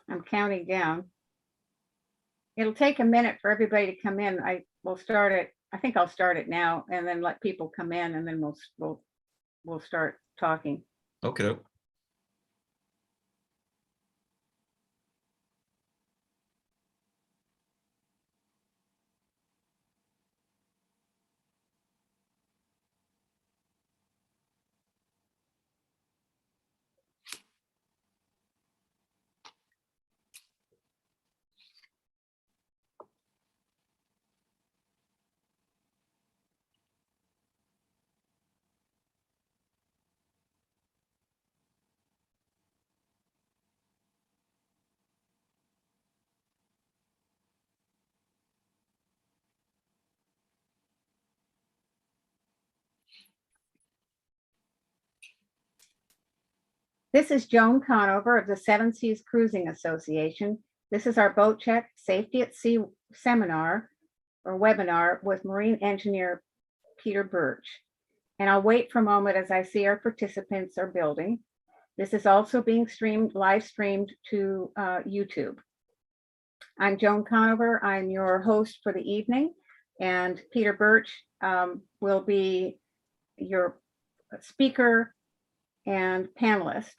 I'm counting down. It'll take a minute for everybody to come in. I will start it. I think I'll start it now and then let people come in, and then we'll start talking. Okay. This is Joan Conover of the Seven Seas Cruising Association. This is our boat check safety at sea seminar or webinar with marine engineer Peter Burch. And I'll wait for a moment as I see our participants are building. This is also being live streamed to YouTube. I'm Joan Conover. I'm your host for the evening, and Peter Burch will be your speaker and panelist.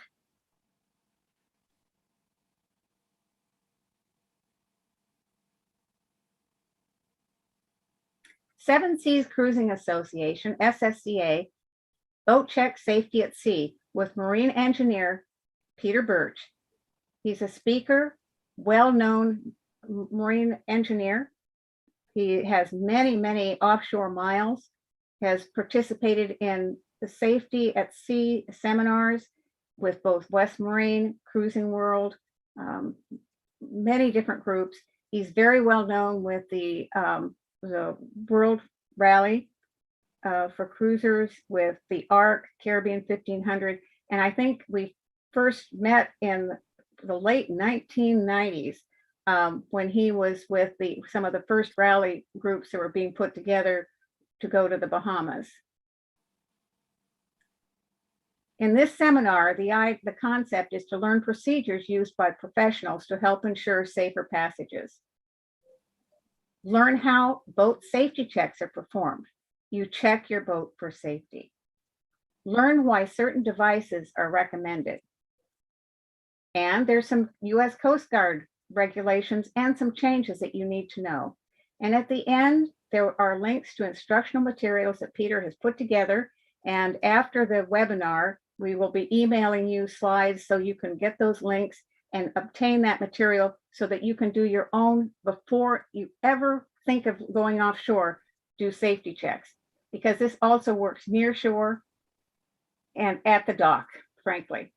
Seven Seas Cruising Association, SSCA, boat check safety at sea with marine engineer Peter Burch. He's a speaker, well-known marine engineer. He has many, many offshore miles, has participated in the safety at sea seminars with both West Marine, Cruising World, many different groups. He's very well known with the World Rally for cruisers, with the ARC, Caribbean 1500. And I think we first met in the late 1990s when he was with some of the first rally groups that were being put together to go to the Bahamas. In this seminar, the concept is to learn procedures used by professionals to help ensure safer passages. Learn how boat safety checks are performed. You check your boat for safety. Learn why certain devices are recommended. And there's some US Coast Guard regulations and some changes that you need to know. And at the end, there are links to instructional materials that Peter has put together. And after the webinar, we will be emailing you slides so you can get those links and obtain that material so that you can do your own before you ever think of going offshore, do safety checks, because this also works near shore and at the dock, frankly.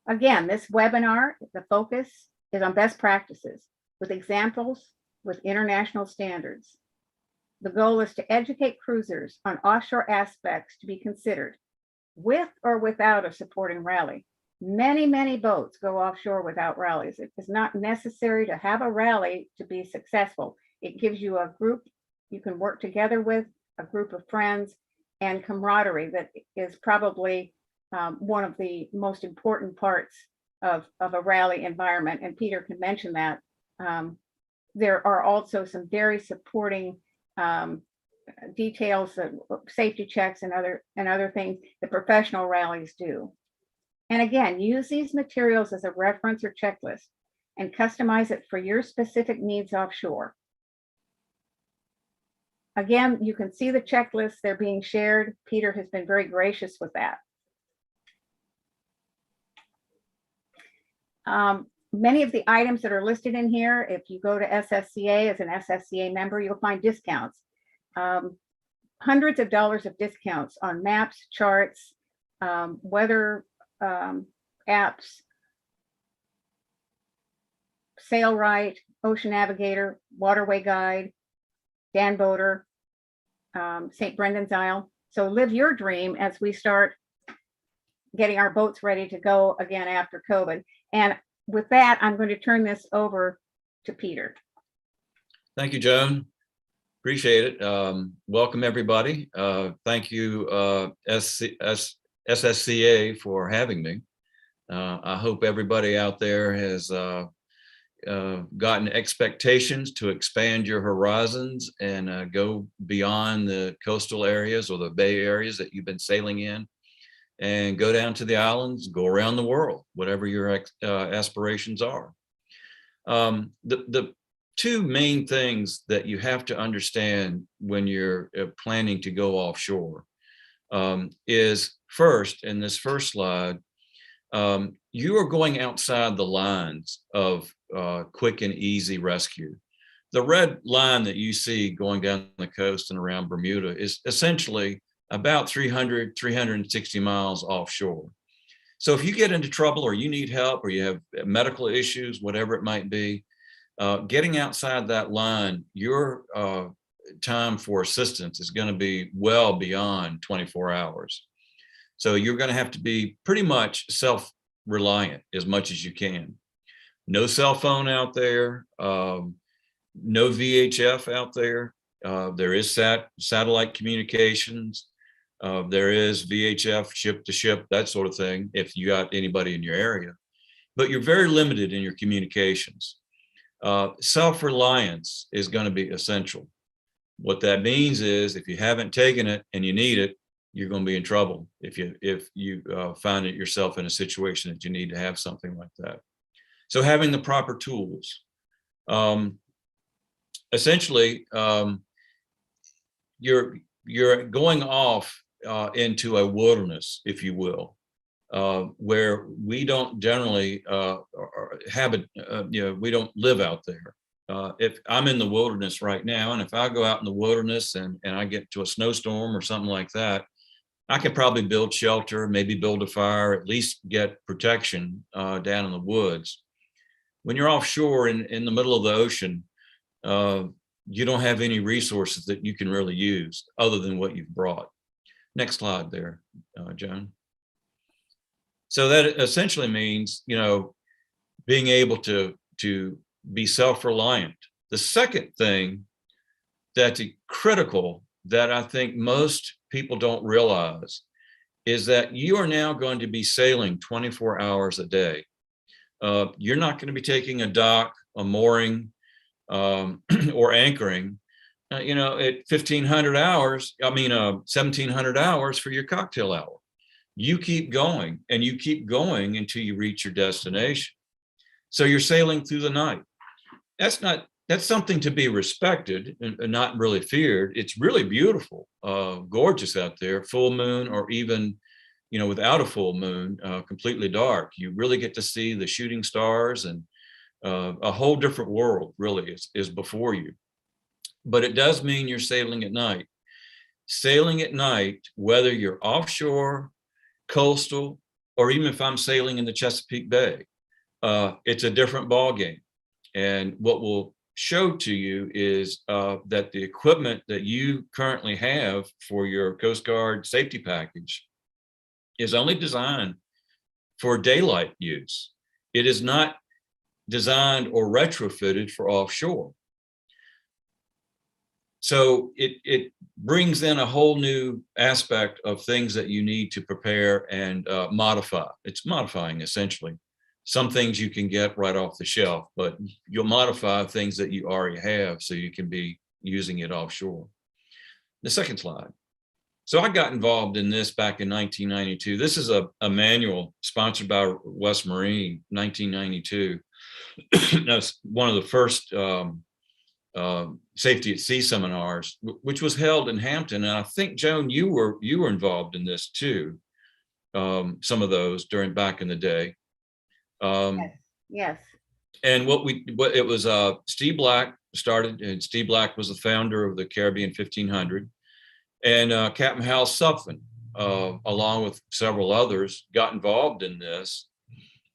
Again, this webinar, the focus is on best practices with examples with international standards. The goal is to educate cruisers on offshore aspects to be considered with or without a supporting rally. Many, many boats go offshore without rallies. It is not necessary to have a rally to be successful. It gives you a group you can work together with, a group of friends, and camaraderie that is probably one of the most important parts of a rally environment. And Peter can mention that. There are also some very supporting details of safety checks and other things that professional rallies do. And again, use these materials as a reference or checklist and customize it for your specific needs offshore. Again, you can see the checklists, they're being shared. Peter has been very gracious with that. Many of the items that are listed in here, if you go to SSCA as an SSCA member, you'll find discounts. Hundreds of dollars of discounts on maps, charts, weather apps, Sailrite, Ocean Navigator, Waterway Guide, Dan Boater, St. Brendan's Isle. So live your dream as we start getting our boats ready to go again after COVID. And with that, I'm going to turn this over to Peter. Thank you, Joan. Appreciate it. Welcome, everybody. Thank you, SSCA for having me. I hope everybody out there has gotten expectations to expand your horizons and go beyond the coastal areas or the bay areas that you've been sailing in, and go down to the islands, go around the world, whatever your aspirations are. The two main things that you have to understand when you're planning to go offshore is first, in this first slide, you are going outside the lines of quick and easy rescue. The red line that you see going down the coast and around Bermuda is essentially about 360 miles offshore. So if you get into trouble or you need help or you have medical issues, whatever it might be, getting outside that line, your time for assistance is going to be well beyond 24 hours. So you're going to have to be pretty much self-reliant as much as you can. No cell phone out there, no VHF out there. There is satellite communications. There is VHF ship to ship, that sort of thing, if you got anybody in your area. But you're very limited in your communications. Self-reliance is going to be essential. What that means is if you haven't taken it and you need it, you're going to be in trouble if you find it yourself in a situation that you need to have something like that. So having the proper tools. Essentially, you're going off into a wilderness, if you will, where we don't generally we don't live out there. If I'm in the wilderness right now, and if I go out in the wilderness and I get to a snowstorm or something like that, I could probably build shelter, maybe build a fire, at least get protection down in the woods. When you're offshore in the middle of the ocean, you don't have any resources that you can really use other than what you've brought. Next slide there, Joan. So that essentially means, being able to be self-reliant. The second thing that's critical that I think most people don't realize is that you are now going to be sailing 24 hours a day. You're not going to be taking a dock, a mooring, or anchoring, at 1,500 hours, 1,700 hours for your cocktail hour. You keep going and you keep going until you reach your destination. So you're sailing through the night. That's something to be respected and not really feared. It's really beautiful, gorgeous out there, full moon, or even, without a full moon, completely dark. You really get to see the shooting stars, and a whole different world really is before you. But it does mean you're sailing at night. Sailing at night, whether you're offshore, coastal, or even if I'm sailing in the Chesapeake Bay, it's a different ball game. And what we'll show to you is that the equipment that you currently have for your Coast Guard safety package is only designed for daylight use. It is not designed or retrofitted for offshore. So it brings in a whole new aspect of things that you need to prepare and modify. It's modifying, essentially. Some things you can get right off the shelf, but you'll modify things that you already have so you can be using it offshore. The second slide. So I got involved in this back in 1992. This is a manual sponsored by West Marine, 1992. That's one of the first safety at sea seminars, which was held in Hampton. And I think, Joan, you were involved in this too. Some of those back in the day. Yes. And it was Steve Black started, and Steve Black was the founder of the Caribbean 1500, and Captain Hal Suffolk, along with several others, got involved in this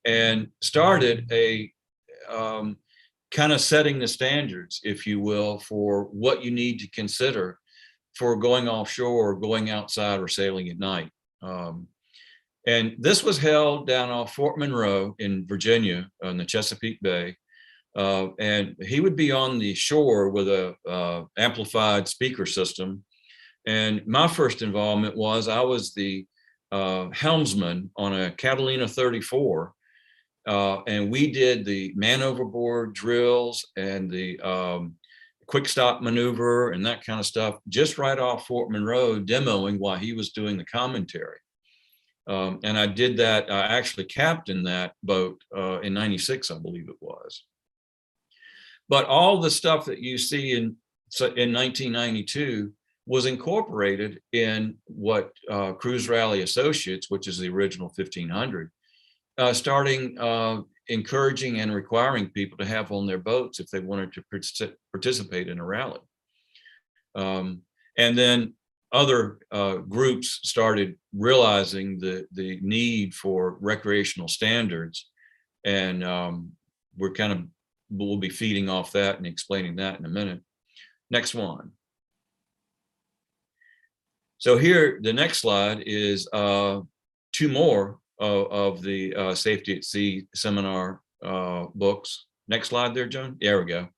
and started a kind of setting the standards, if you will, for what you need to consider for going offshore or going outside or sailing at night. And this was held down off Fort Monroe in Virginia on the Chesapeake Bay. And he would be on the shore with a amplified speaker system. And my first involvement was I was the helmsman on a Catalina 34. And we did the man overboard drills and the quick stop maneuver and that kind of stuff just right off Fort Monroe, demoing while he was doing the commentary. And I did that. I actually captained that boat in '96, I believe it was. But all the stuff that you see in 1992 was incorporated in what Cruise Rally Associates, which is the original 1500, starting encouraging and requiring people to have on their boats if they wanted to participate in a rally. And then other groups started realizing the need for recreational standards, and we'll be feeding off that and explaining that in a minute. Next one. So here, the next slide is two more of the Safety at Sea seminar books. Next slide there, Joan. There we go.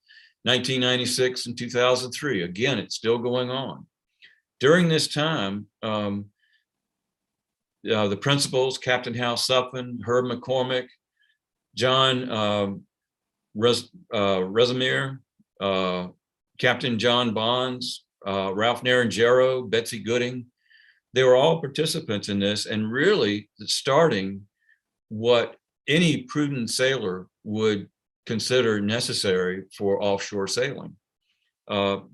1996 and 2003. Again, it's still going on. During this time, the principals, Captain Hal Suffin, Herb McCormick, John Resimir, Captain John Bonds, Ralph Narangero, Betsy Gooding, they were all participants in this and really starting what any prudent sailor would consider necessary for offshore sailing,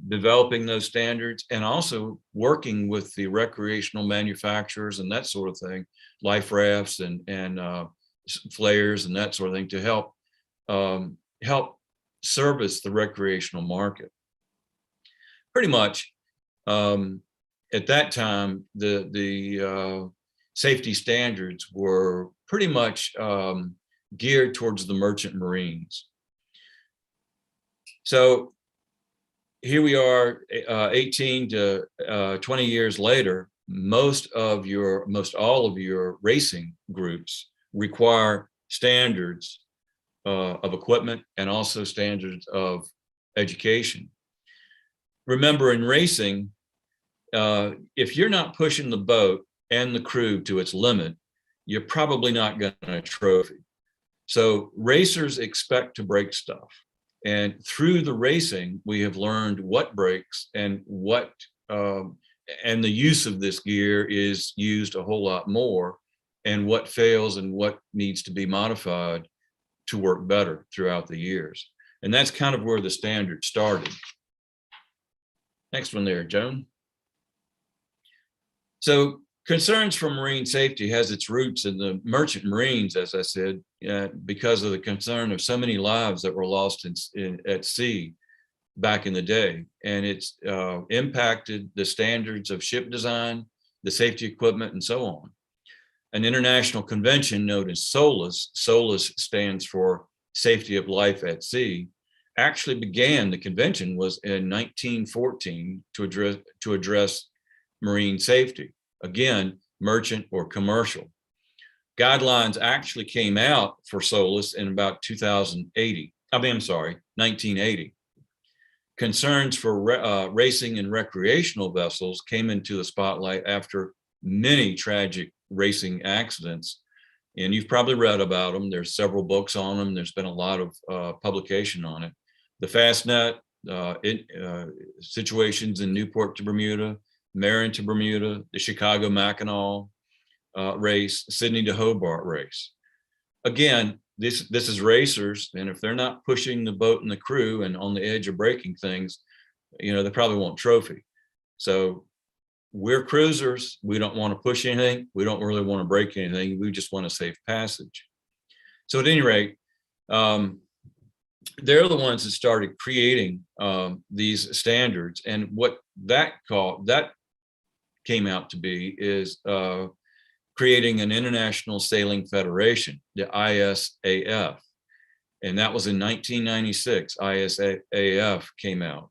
developing those standards and also working with the recreational manufacturers and that sort of thing, life rafts and flares and that sort of thing to help service the recreational market. Pretty much, at that time, the safety standards were pretty much geared towards the merchant marines. So here we are, 18 to 20 years later. Most all of your racing groups require standards of equipment and also standards of education. Remember, in racing, if you're not pushing the boat and the crew to its limit, you're probably not getting a trophy. So racers expect to break stuff. And through the racing, we have learned what breaks and and the use of this gear is used a whole lot more, and what fails and what needs to be modified to work better throughout the years. And that's kind of where the standard started. Next one there, Joan. So concerns for marine safety has its roots in the merchant marines, as I said, because of the concern of so many lives that were lost at sea back in the day. And it's impacted the standards of ship design, the safety equipment, and so on. An international convention known as SOLAS, SOLAS stands for Safety of Life at Sea, actually began, the convention was in 1914 to address marine safety. Again, merchant or commercial. Guidelines actually came out for SOLAS in about 1980. Concerns for racing and recreational vessels came into the spotlight after many tragic racing accidents. And you've probably read about them. There's several books on them. There's been a lot of publication on it. The Fastnet situations in Newport to Bermuda, Marin to Bermuda, the Chicago Mackinac race, Sydney to Hobart race. Again, this is racers, and if they're not pushing the boat and the crew and on the edge of breaking things, they probably want trophy. So we're cruisers. We don't want to push anything. We don't really want to break anything. We just want a safe passage. So at any rate, they're the ones that started creating these standards. And what that came out to be is creating an International Sailing Federation, the ISAF. And that was in 1996, ISAF came out.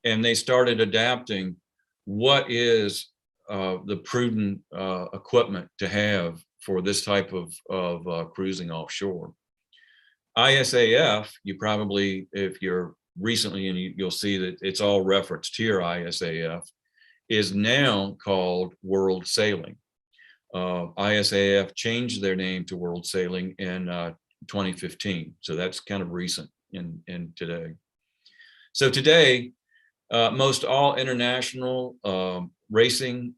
And they started adapting what is the prudent equipment to have for this type of cruising offshore. ISAF, you probably, if you're recently, and you'll see that it's all referenced here, ISAF, is now called World Sailing. ISAF changed their name to World Sailing in 2015. So that's kind of recent in today. So today, most all international racing,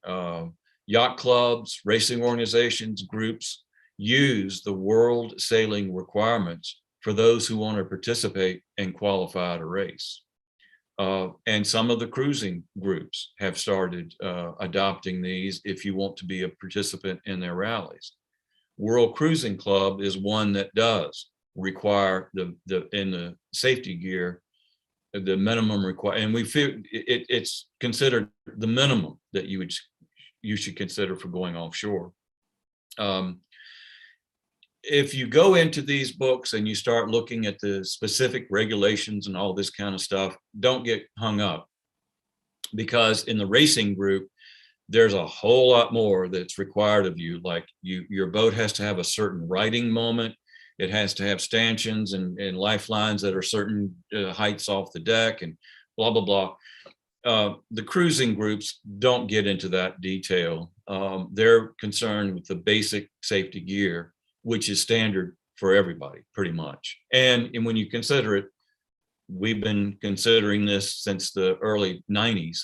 yacht clubs, racing organizations, groups use the world sailing requirements for those who want to participate and qualify to race. And some of the cruising groups have started adopting these if you want to be a participant in their rallies. World Cruising Club is one that does require in the safety gear, the minimum require, and we feel it's considered the minimum that you should consider for going offshore. If you go into these books and you start looking at the specific regulations and all this kind of stuff, don't get hung up, because in the racing group, there's a whole lot more that's required of you. Like your boat has to have a certain righting moment. It has to have stanchions and lifelines that are certain heights off the deck and blah, blah, blah. The cruising groups don't get into that detail. They're concerned with the basic safety gear, which is standard for everybody pretty much. And when you consider it, we've been considering this since the early 90s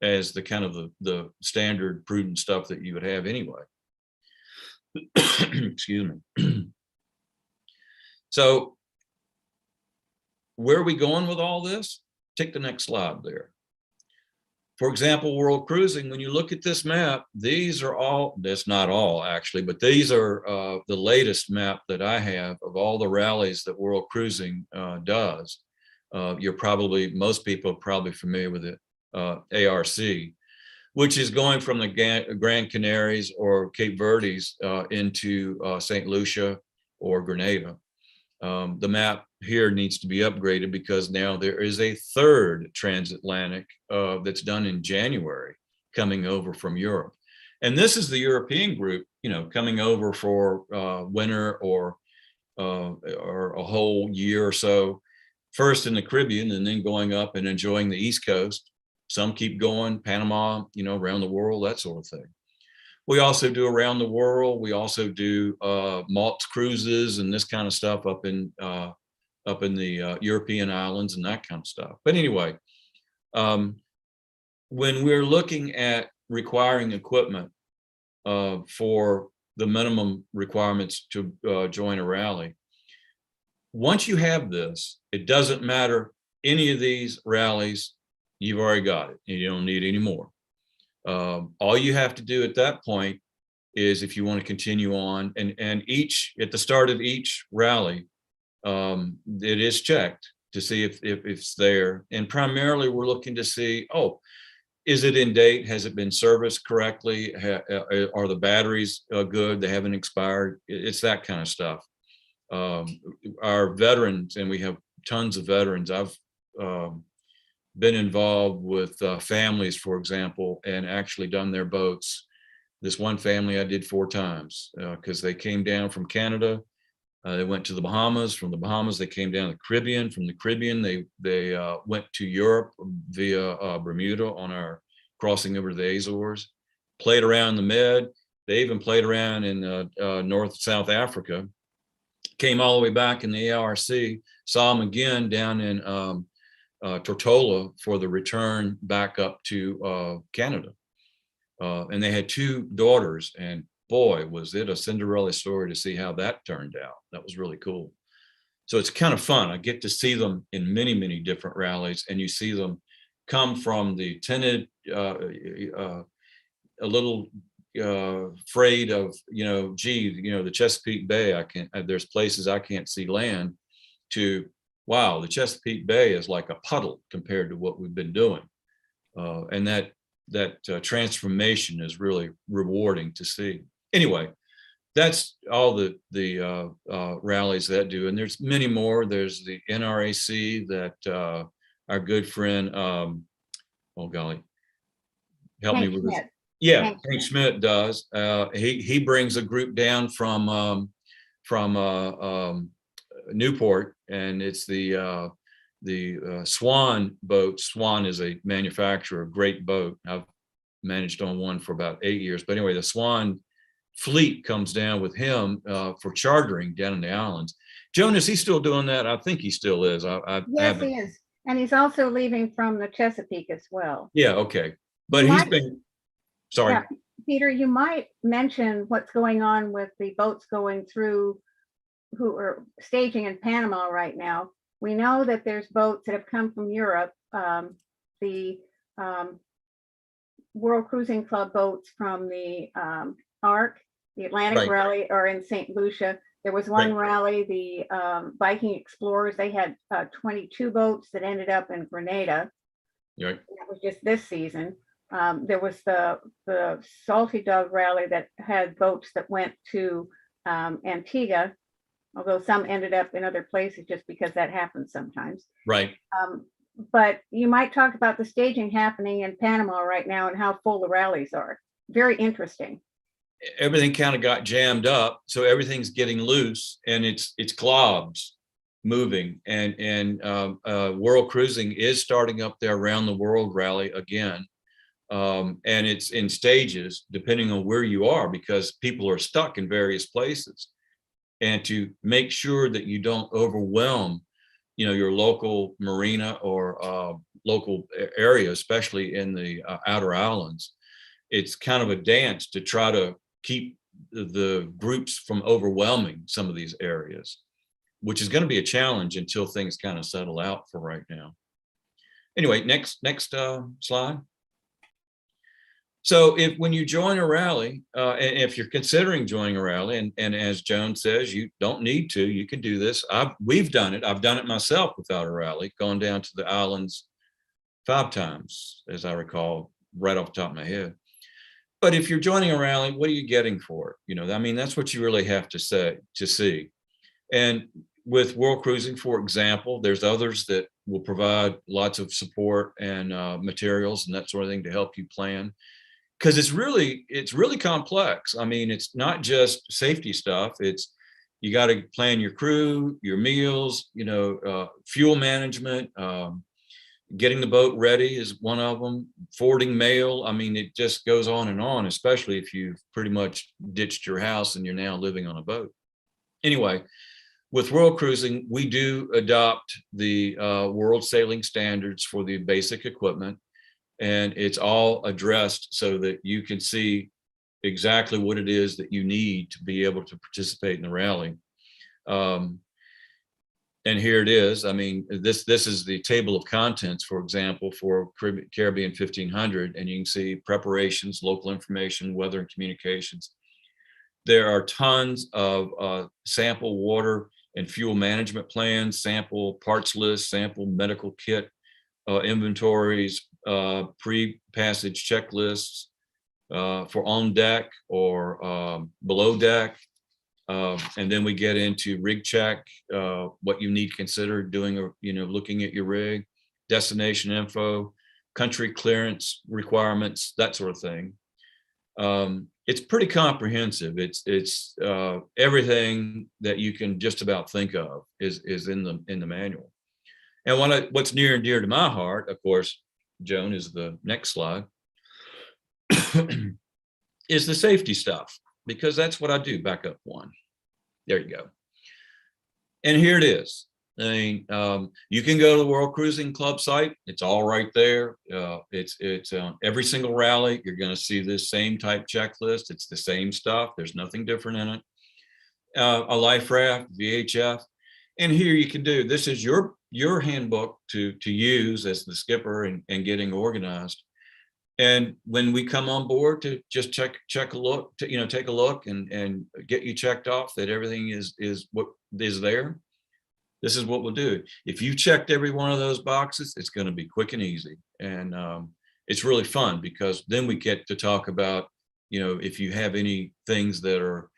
as the kind of the standard prudent stuff that you would have anyway. Excuse me. So where are we going with all this? Take the next slide there. For example, World Cruising, when you look at this map, these are all, that's not all actually, but these are the latest map that I have of all the rallies that World Cruising does. Most people are probably familiar with it, ARC, which is going from the Grand Canaries or Cape Verdes into St. Lucia or Grenada. The map here needs to be upgraded because now there is a third transatlantic that's done in January coming over from Europe. And this is the European group, coming over for winter or a whole year or so, first in the Caribbean and then going up and enjoying the East Coast. Some keep going, Panama, around the world, that sort of thing. We also do around the world. We also do Maltese cruises and this kind of stuff up in the European islands and that kind of stuff. But anyway, when we're looking at requiring equipment for the minimum requirements to join a rally, once you have this, it doesn't matter any of these rallies, you've already got it and you don't need any more. All you have to do at that point is, if you want to continue on, and at the start of each rally, it is checked to see if it's there. And primarily we're looking to see, is it in date? Has it been serviced correctly? Are the batteries good? They haven't expired. It's that kind of stuff. Our veterans, and we have tons of veterans. I've been involved with families, for example, and actually done their boats. This one family I did 4 times because they came down from Canada. They went to the Bahamas. From the Bahamas, they came down to the Caribbean. From the Caribbean, they went to Europe via Bermuda on our crossing over the Azores, played around in the Med. They even played around in North South Africa, came all the way back in the ARC, saw them again down in Tortola for the return back up to Canada. And they had 2 daughters, and boy, was it a Cinderella story to see how that turned out. That was really cool. So it's kind of fun. I get to see them in many, many different rallies, and you see them come from the timid, a little afraid of, the Chesapeake Bay, there's places I can't see land, to, wow, the Chesapeake Bay is like a puddle compared to what we've been doing. And that transformation is really rewarding to see. Anyway, that's all the rallies that do. And there's many more. There's the NRAC that our good friend, oh golly, help me with this. Yeah, Hank Schmidt does. He brings a group down from Newport, and it's the Swan boat. Swan is a manufacturer, great boat. I've managed on one for about 8 years. But anyway, the Swan fleet comes down with him for chartering down in the islands. Joan, is he still doing that? I think he still is. I Yes, haven't. he is. And he's also leaving from the Chesapeake as well. Yeah, okay. But You he's might- been, sorry. Yeah, Peter, you might mention what's going on with the boats going through who are staging in Panama right now. We know that there's boats that have come from Europe. The World Cruising Club boats from the ARC, the Atlantic Right. Rally, are in St. Lucia. There was one Right. rally, the Viking Explorers. They had 22 boats that ended up in Grenada. Right. That was just this season. There was the Salty Dog Rally that had boats that went to Antigua, although some ended up in other places just because that happens sometimes. Right. But you might talk about the staging happening in Panama right now and how full the rallies are. Very interesting. Everything kind of got jammed up, so everything's getting loose, and it's globs moving, and World Cruising is starting up their Around the World rally again, and it's in stages depending on where you are, because people are stuck in various places, and to make sure that you don't overwhelm, your local marina or local area, especially in the outer islands. It's kind of a dance to try to keep the groups from overwhelming some of these areas, which is going to be a challenge until things kind of settle out for right now. Anyway, next slide. So when you join a rally, and if you're considering joining a rally, and as Joan says, you don't need to, you can do this. We've done it. I've done it myself without a rally, gone down to the islands 5 times, as I recall, right off the top of my head. But if you're joining a rally, what are you getting for it? I mean, that's what you really have to see. And with World Cruising, for example, there's others that will provide lots of support and materials and that sort of thing to help you plan. Because it's really complex. I mean, it's not just safety stuff. It's, you got to plan your crew, your meals, fuel management, getting the boat ready is one of them, forwarding mail. I mean, it just goes on, especially if you've pretty much ditched your house and you're now living on a boat. Anyway, with World Cruising, we do adopt the world sailing standards for the basic equipment, and it's all addressed so that you can see exactly what it is that you need to be able to participate in the rally. And here it is. I mean, this is the table of contents, for example, for Caribbean 1500, and you can see preparations, local information, weather and communications. There are tons of sample water and fuel management plans, sample parts lists, sample medical kit inventories, pre-passage checklists for on deck or below deck. And then we get into rig check, what you need to consider doing, looking at your rig, destination info, country clearance requirements, that sort of thing. It's pretty comprehensive. It's everything that you can just about think of is in the manual. And what's near and dear to my heart, of course, Joan, is the next slide, is the safety stuff, because that's what I do. Back up one. There you go. And here it is. I mean, you can go to the World Cruising Club site. It's all right there. It's on every single rally. You're going to see this same type checklist. It's the same stuff. There's nothing different in it. A life raft, VHF. And here you can do, this is your handbook to use as the skipper and getting organized. And when we come on board to just check a look, take a look and get you checked off that everything is what is there, this is what we'll do. If you checked every one of those boxes, it's going to be quick and easy. And it's really fun, because then we get to talk about, if you have any things that are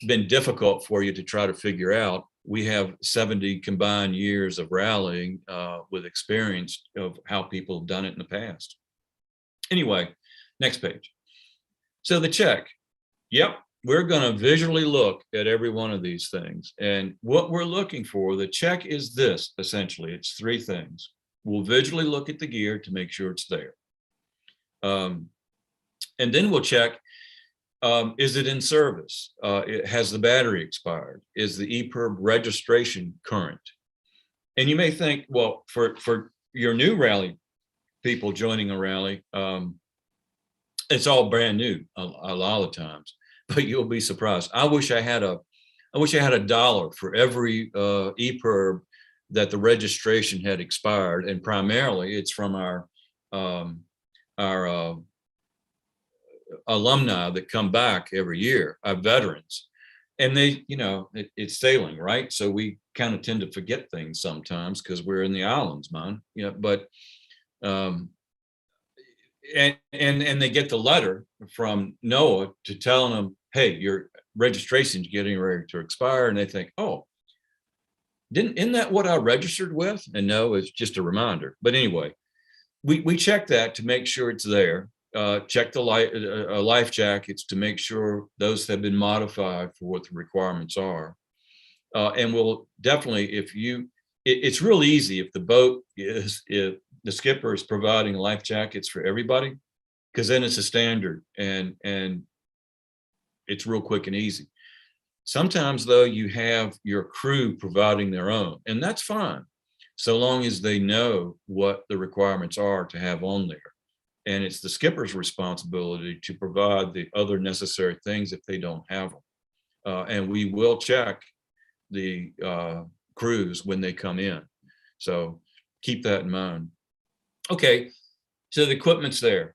been difficult for you to try to figure out. We have 70 combined years of rallying with experience of how people have done it in the past. Anyway, next page. So the check. Yep, we're going to visually look at every one of these things. And what we're looking for, the check is this, essentially. It's 3 things. We'll visually look at the gear to make sure it's there. And then we'll check, Is it in service? Has the battery expired? Is the EPIRB registration current? And you may think, well, for your new rally people joining a rally, it's all brand new a lot of times, but you'll be surprised. I wish I had a dollar for every EPIRB that the registration had expired, and primarily it's from our alumni that come back every year, our veterans, and they, it's sailing, right? So we kind of tend to forget things sometimes because we're in the islands, man. But and they get the letter from NOAA to telling them, hey, your registration's getting ready to expire, and they think, oh, isn't that what I registered with? And no, it's just a reminder. But anyway, we check that to make sure it's there. Check the life jackets to make sure those have been modified for what the requirements are. And we'll definitely, it's real easy if the boat if the skipper is providing life jackets for everybody, because then it's a standard and it's real quick and easy. Sometimes though, you have your crew providing their own, and that's fine, so long as they know what the requirements are to have on there. And it's the skipper's responsibility to provide the other necessary things if they don't have them. And we will check the crews when they come in. So keep that in mind. Okay, so the equipment's there.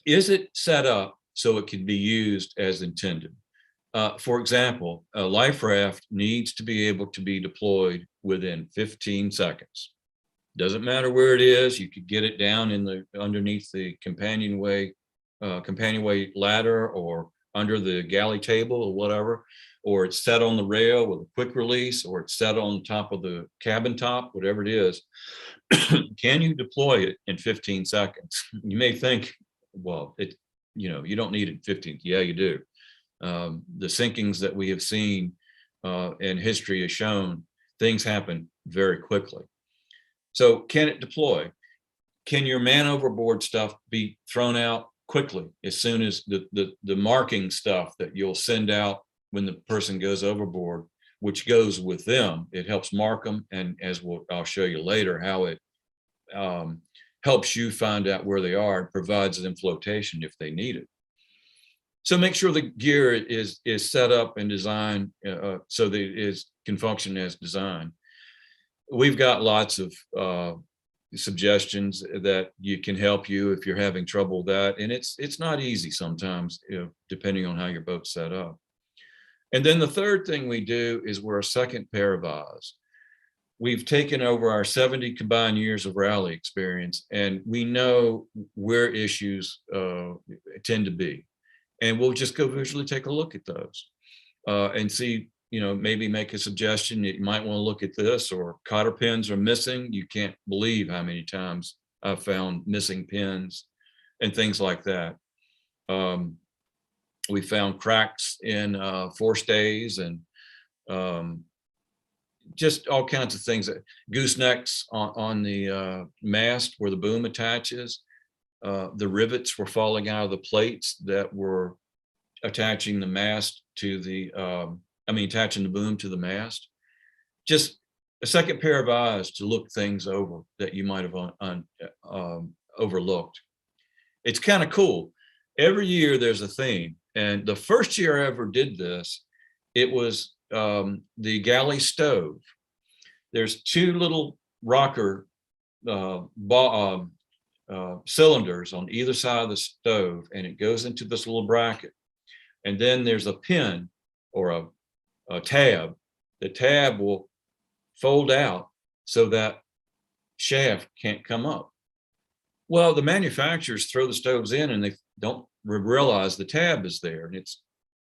Is it set up so it can be used as intended? For example, a life raft needs to be able to be deployed within 15 seconds. Doesn't matter where it is. You could get it down underneath the companionway ladder, or under the galley table or whatever, or it's set on the rail with a quick release, or it's set on top of the cabin top, whatever it is. Can you deploy it in 15 seconds? You may think, well, you don't need it in 15. Yeah, you do. The sinkings that we have seen and history has shown, things happen very quickly. So can it deploy? Can your man overboard stuff be thrown out quickly as soon as the marking stuff that you'll send out when the person goes overboard, which goes with them? It helps mark them, and I'll show you later how it helps you find out where they are and provides them flotation if they need it. So make sure the gear is set up and designed so that it can function as designed. We've got lots of suggestions that can help you if you're having trouble with that, and it's not easy sometimes, depending on how your boat's set up. And then the third thing we do is we're a second pair of eyes. We've taken over our 70 combined years of rally experience, and we know where issues tend to be. And we'll just go visually take a look at those and see, maybe make a suggestion. You might want to look at this, or cotter pins are missing. You can't believe how many times I've found missing pins and things like that. We found cracks in forestays and just all kinds of things. Goosenecks on the mast where the boom attaches. The rivets were falling out of the plates that were attaching the mast to attaching the boom to the mast. Just a second pair of eyes to look things over that you might have overlooked. It's kind of cool. Every year there's a theme. And the first year I ever did this, it was the galley stove. There's two little rocker cylinders on either side of the stove, and it goes into this little bracket. And then there's a pin or a tab. The tab will fold out so that shaft can't come up. Well, the manufacturers throw the stoves in and they don't realize the tab is there, and it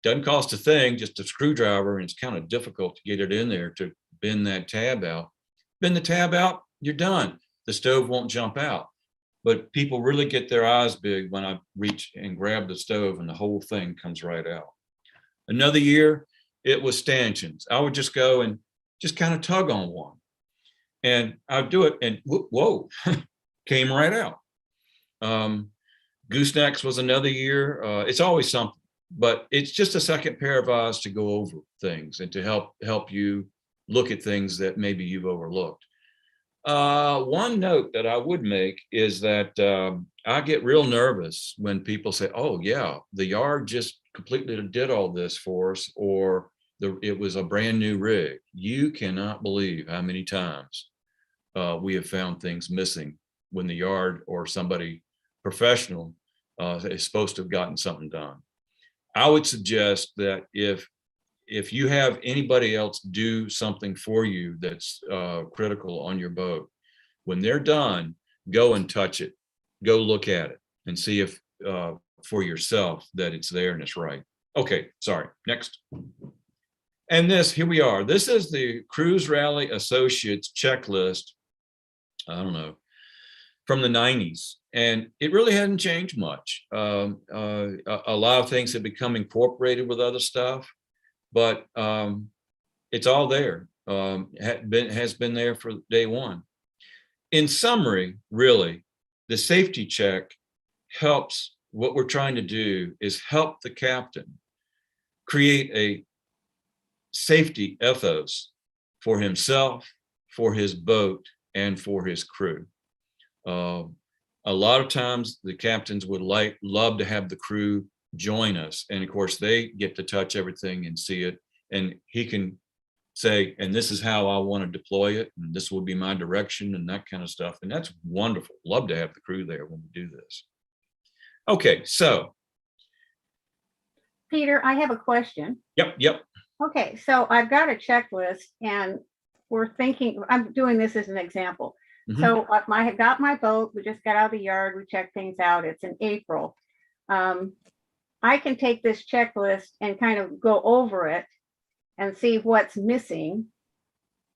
doesn't cost a thing, just a screwdriver, and it's kind of difficult to get it in there to bend that tab out. Bend the tab out, you're done. The stove won't jump out. But people really get their eyes big when I reach and grab the stove and the whole thing comes right out. Another year, it was stanchions. I would just go and just kind of tug on one. And I'd do it and whoa, came right out. Goosenecks was another year. It's always something, but it's just a second pair of eyes to go over things and to help you look at things that maybe you've overlooked. One note that I would make is that I get real nervous when people say, "Oh yeah, the yard just completely did all this for us," or it was a brand new rig. You cannot believe how many times we have found things missing when the yard or somebody professional is supposed to have gotten something done. I would suggest that if you have anybody else do something for you that's critical on your boat, when they're done, go and touch it, go look at it and see if for yourself that it's there and it's right. Okay, sorry, next. And here we are. This is the Cruise Rally Associates checklist, I don't know, from the 90s. And it really hasn't changed much. A lot of things have become incorporated with other stuff, but it's all there. Has been there for day one. In summary, really, the safety check helps. What we're trying to do is help the captain create a safety ethos for himself, for his boat, and for his crew. A lot of times the captains would love to have the crew join us. And of course they get to touch everything and see it. And he can say, and this is how I want to deploy it. And this will be my direction and that kind of stuff. And that's wonderful. Love to have the crew there when we do this. Okay, so. Peter, I have a question. Yep. Okay, so I've got a checklist and we're thinking, I'm doing this as an example. Mm-hmm. So I got my boat, we just got out of the yard, we checked things out, it's in April. I can take this checklist and kind of go over it and see what's missing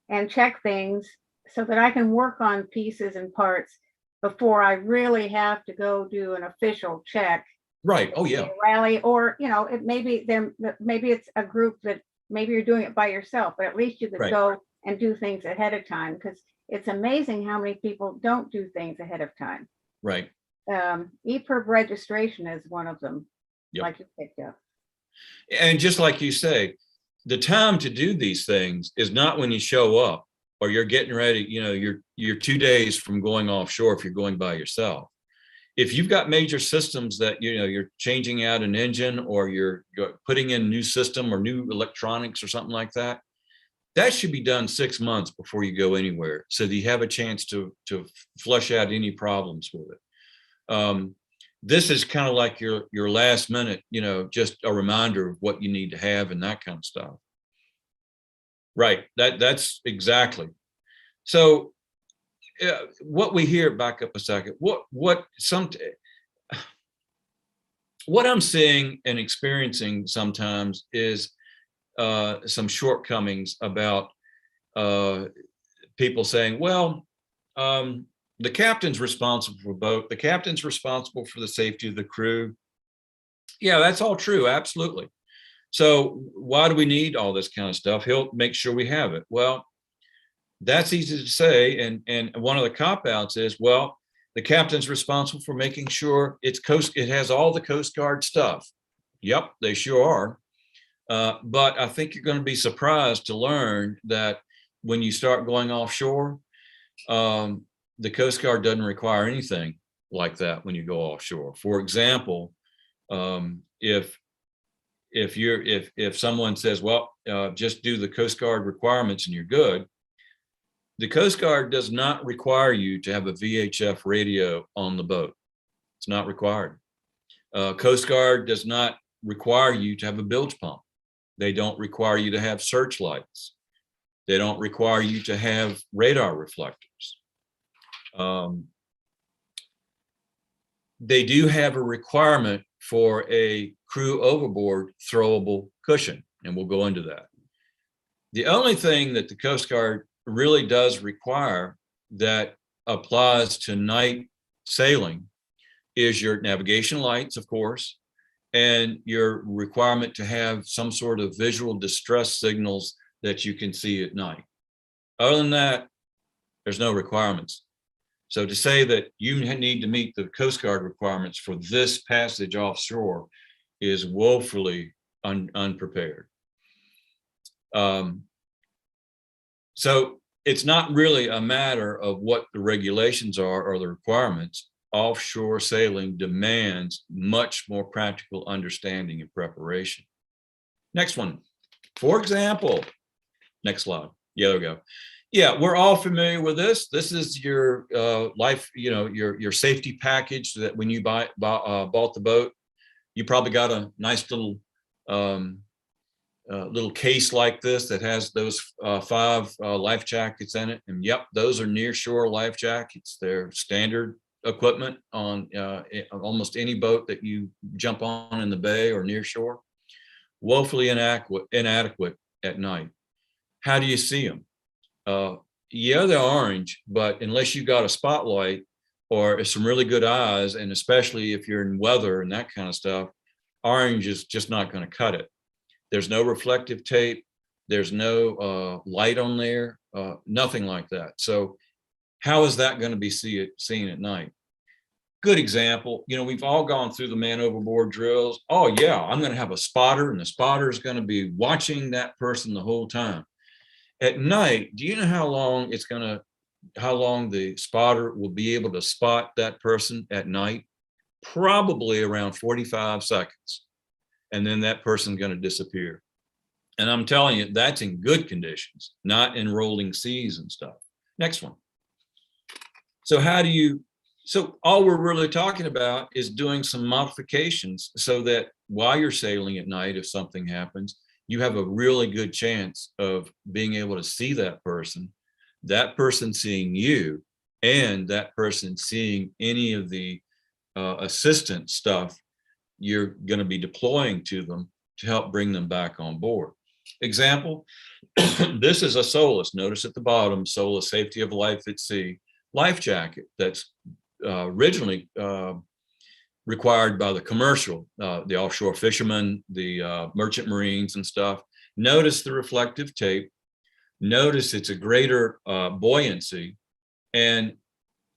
and check things so that I can work on pieces and parts before I really have to go do an official check. Right. Oh yeah. Rally, or it maybe it's a group that maybe you're doing it by yourself, but at least you could go and do things ahead of time, because it's amazing how many people don't do things ahead of time. Right. EPIRB registration is one of them. Yep. Like you picked up. And just like you say, the time to do these things is not when you show up or you're getting ready, you're 2 days from going offshore if you're going by yourself. If you've got major systems that, you're changing out an engine or you're putting in a new system or new electronics or something like that, that should be done 6 months before you go anywhere so that you have a chance to flush out any problems with it. This is kind of like your last minute, just a reminder of what you need to have and that kind of stuff. Right, that's exactly. So what we hear, back up a second, what I'm seeing and experiencing sometimes is some shortcomings about people saying, well, the captain's responsible for boat, the captain's responsible for the safety of the crew. Yeah, that's all true, absolutely. So why do we need all this kind of stuff? He'll make sure we have it. Well, that's easy to say. And one of the cop-outs is, well, the captain's responsible for making sure it has all the Coast Guard stuff. Yep, they sure are. But I think you're going to be surprised to learn that when you start going offshore, the Coast Guard doesn't require anything like that when you go offshore. For example, if someone says, well, just do the Coast Guard requirements and you're good, the Coast Guard does not require you to have a VHF radio on the boat. It's not required. Coast Guard does not require you to have a bilge pump. They don't require you to have searchlights. They don't require you to have radar reflectors. They do have a requirement for a crew overboard throwable cushion, and we'll go into that. The only thing that the Coast Guard really does require that applies to night sailing is your navigation lights, of course, and your requirement to have some sort of visual distress signals that you can see at night. Other than that, there's no requirements. So to say that you need to meet the Coast Guard requirements for this passage offshore is woefully unprepared. So it's not really a matter of what the regulations are or the requirements. Offshore sailing demands much more practical understanding and preparation. Next one. For example, next slide. Yeah, there we go. Yeah, we're all familiar with this. This is your life, you know, your safety package that when you bought the boat, you probably got a nice little little case like this that has those 5 life jackets in it. And yep, those are near shore life jackets. They're standard equipment on almost any boat that you jump on in the bay or near shore. Woefully inadequate at night. How do you see them? Yeah, they're orange, but unless you got a spotlight or some really good eyes, and especially if you're in weather and that kind of stuff, orange is just not going to cut it. There's no reflective tape. There's no light on there, nothing like that. So how is that going to be seen at night? Good example, you know, we've all gone through the man overboard drills. Oh yeah, I'm going to have a spotter, and the spotter is going to be watching that person the whole time. At night, do you know how long the spotter will be able to spot that person at night? Probably around 45 seconds. And then that person's going to disappear. And I'm telling you, that's in good conditions, not in rolling seas and stuff. Next one. So so all we're really talking about is doing some modifications so that while you're sailing at night, if something happens, you have a really good chance of being able to see that person seeing you, and that person seeing any of the assistant stuff you're going to be deploying to them to help bring them back on board. Example, this is a SOLAS. Notice at the bottom, SOLAS Safety of Life at Sea life jacket that's originally required by the commercial, the offshore fishermen, the merchant marines and stuff. Notice the reflective tape. Notice it's a greater buoyancy, and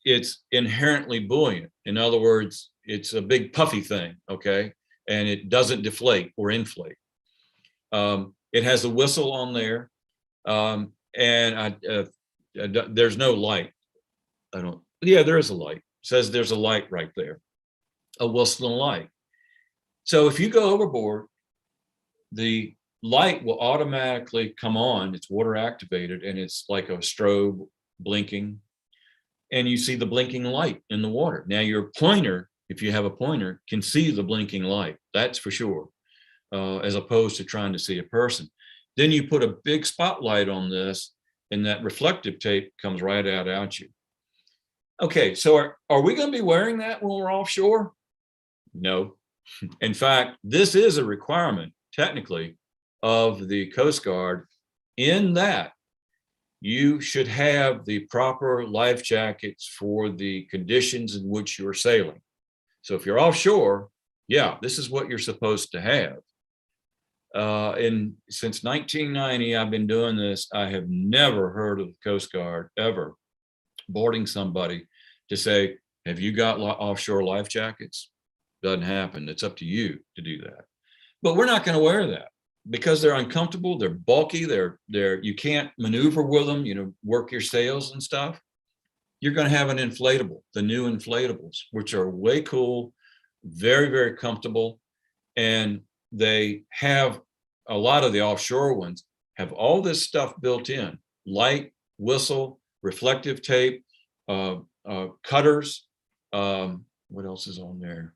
it's inherently buoyant. In other words, it's a big puffy thing, okay? And it doesn't deflate or inflate. It has a whistle on there, and there's no light. Yeah, there is a light. It says there's a light right there, a whistle and light. So if you go overboard, the light will automatically come on. It's water activated, and it's like a strobe blinking, and you see the blinking light in the water. Now your pointer, if you have a pointer, can see the blinking light, that's for sure, as opposed to trying to see a person. Then you put a big spotlight on this, and that reflective tape comes right out at you. Okay, so are we going to be wearing that when we're offshore? No. In fact, this is a requirement, technically, of the Coast Guard, in that you should have the proper life jackets for the conditions in which you're sailing. So if you're offshore, yeah, this is what you're supposed to have. And since 1990, I've been doing this. I have never heard of the Coast Guard ever boarding somebody to say, have you got offshore life jackets? Doesn't happen. It's up to you to do that. But we're not going to wear that because they're uncomfortable. They're bulky. You can't maneuver with them, you know, work your sails and stuff. You're going to have an inflatable, the new inflatables, which are way cool, very, very comfortable. And they have, a lot of the offshore ones have all this stuff built in: light, whistle, reflective tape, cutters. What else is on there?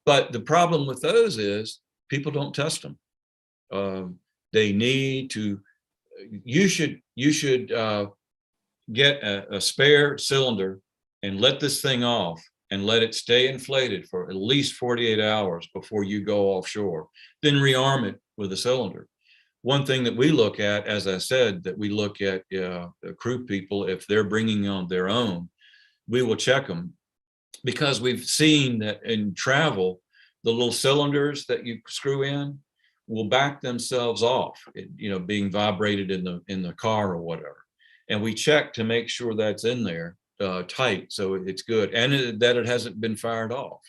But the problem with those is people don't test them. They need to, you should get a spare cylinder and let this thing off and let it stay inflated for at least 48 hours before you go offshore. Then rearm it with a cylinder. One thing that we look at, as I said, that we look at crew people, if they're bringing on their own, we will check them, because we've seen that in travel, the little cylinders that you screw in will back themselves off, you know, being vibrated in the car or whatever. And we check to make sure that's in there. tight, so it's good, and that it hasn't been fired off.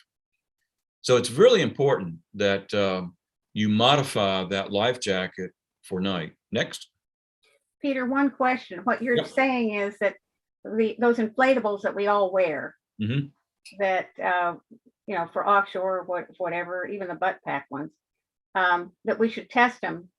So it's really important that you modify that life jacket for night. Next. Peter, one question. What you're Yep. saying is that those inflatables that we all wear, Mhm. that for offshore, whatever, even the butt pack ones, that we should test them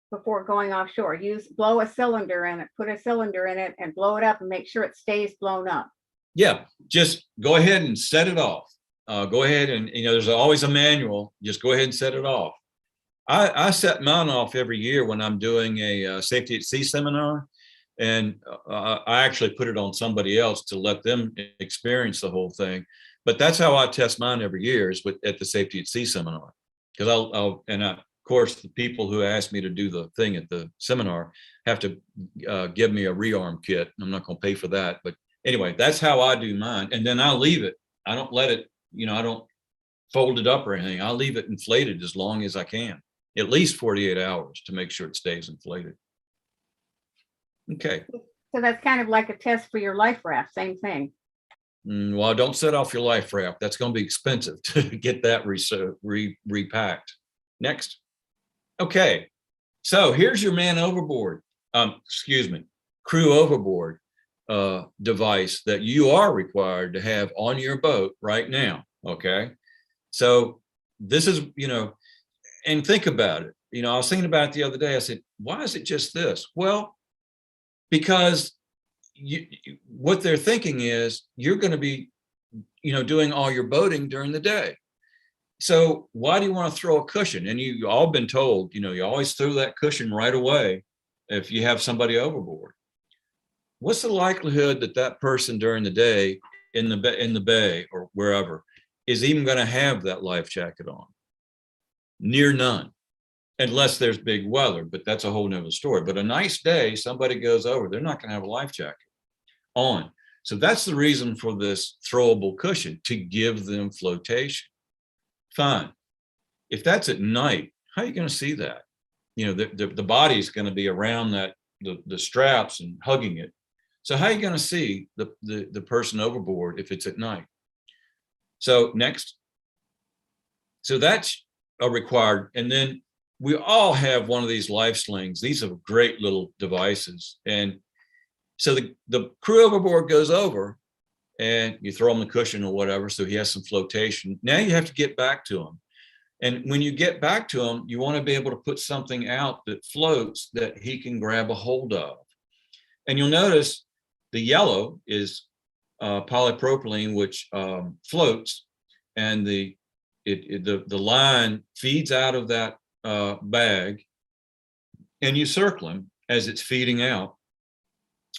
before going offshore. Blow a cylinder in it, put a cylinder in it, and blow it up, and make sure it stays blown up. Yeah, just go ahead and set it off. Go ahead and, there's always a manual. Just go ahead and set it off. I set mine off every year when I'm doing a safety at sea seminar, and I actually put it on somebody else to let them experience the whole thing. But that's how I test mine every year, is at the safety at sea seminar. Because of course, the people who ask me to do the thing at the seminar have to give me a rearm kit. I'm not going to pay for that, but anyway, that's how I do mine. And then I'll leave it. I don't let it, I don't fold it up or anything. I'll leave it inflated as long as I can, at least 48 hours, to make sure it stays inflated. Okay. So that's kind of like a test for your life raft, same thing. Well, don't set off your life raft. That's going to be expensive to get that repacked. Next. Okay. So here's your man overboard. Crew overboard device that you are required to have on your boat right now. Okay. So this is, and think about it. I was thinking about it the other day. I said, why is it just this? Well, because what they're thinking is you're going to be, doing all your boating during the day. So why do you want to throw a cushion? And you've all been told, you always throw that cushion right away if you have somebody overboard. What's the likelihood that that person during the day in the bay or wherever is even going to have that life jacket on? Near none, unless there's big weather, but that's a whole nother story. But a nice day, somebody goes over, they're not going to have a life jacket on. So that's the reason for this throwable cushion, to give them flotation. Fine. If that's at night, how are you going to see that? The body's going to be around the straps and hugging it. So how are you going to see the person overboard if it's at night? So next. So that's a required. And then we all have one of these life slings. These are great little devices. And so the crew overboard goes over, and you throw him the cushion or whatever, so he has some flotation. Now you have to get back to him. And when you get back to him, you want to be able to put something out that floats that he can grab a hold of. And you'll notice the yellow is polypropylene, which floats, and the line feeds out of that bag, and you circle him as it's feeding out.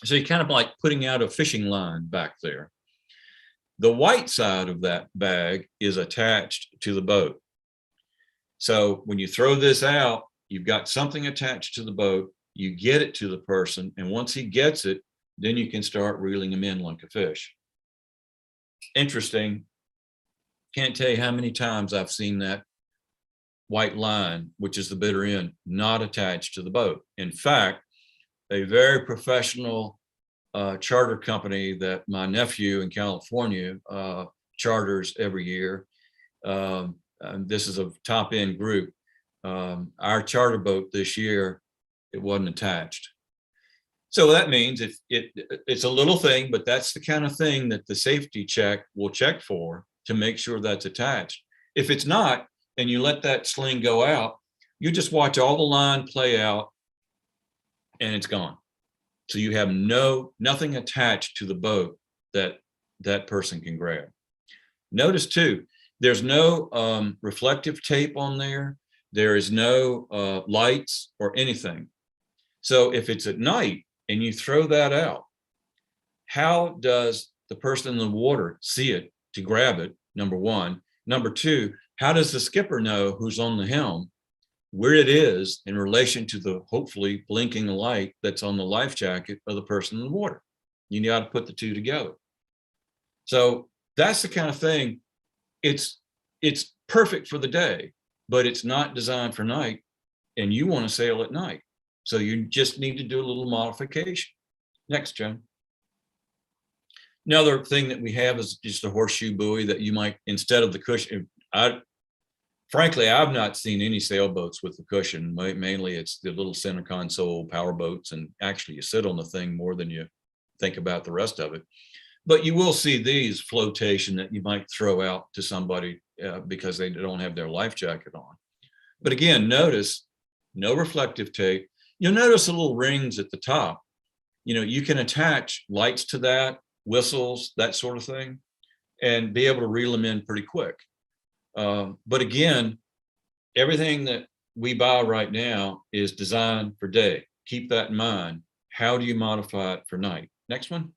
So you're kind of like putting out a fishing line back there. The white side of that bag is attached to the boat. So when you throw this out, you've got something attached to the boat, you get it to the person, and once he gets it, then you can start reeling him in like a fish. Interesting. Can't tell you how many times I've seen that white line, which is the bitter end, not attached to the boat. In fact, a very professional charter company that my nephew in California charters every year. This is a top end group. Our charter boat this year, it wasn't attached. So that means it's a little thing, but that's the kind of thing that the safety check will check for to make sure that's attached. If it's not, and you let that sling go out, you just watch all the line play out, and it's gone. So you have nothing attached to the boat that person can grab. Notice too, there's no reflective tape on there. There is no lights or anything. So if it's at night and you throw that out, how does the person in the water see it to grab it? Number one. Number two, how does the skipper know who's on the helm, where it is in relation to the hopefully blinking light that's on the life jacket of the person in the water? You got to put the two together. So that's the kind of thing. It's perfect for the day, but it's not designed for night, and you want to sail at night. So you just need to do a little modification. Next, Joan. Another thing that we have is just a horseshoe buoy that you might, instead of the cushion, frankly, I've not seen any sailboats with the cushion. Mainly it's the little center console power boats, and actually you sit on the thing more than you think about the rest of it. But you will see these flotation that you might throw out to somebody because they don't have their life jacket on. But again, notice no reflective tape. You'll notice the little rings at the top. You know, you can attach lights to that, whistles, that sort of thing, and be able to reel them in pretty quick. But again, everything that we buy right now is designed for day. Keep that in mind. How do you modify it for night? Next one.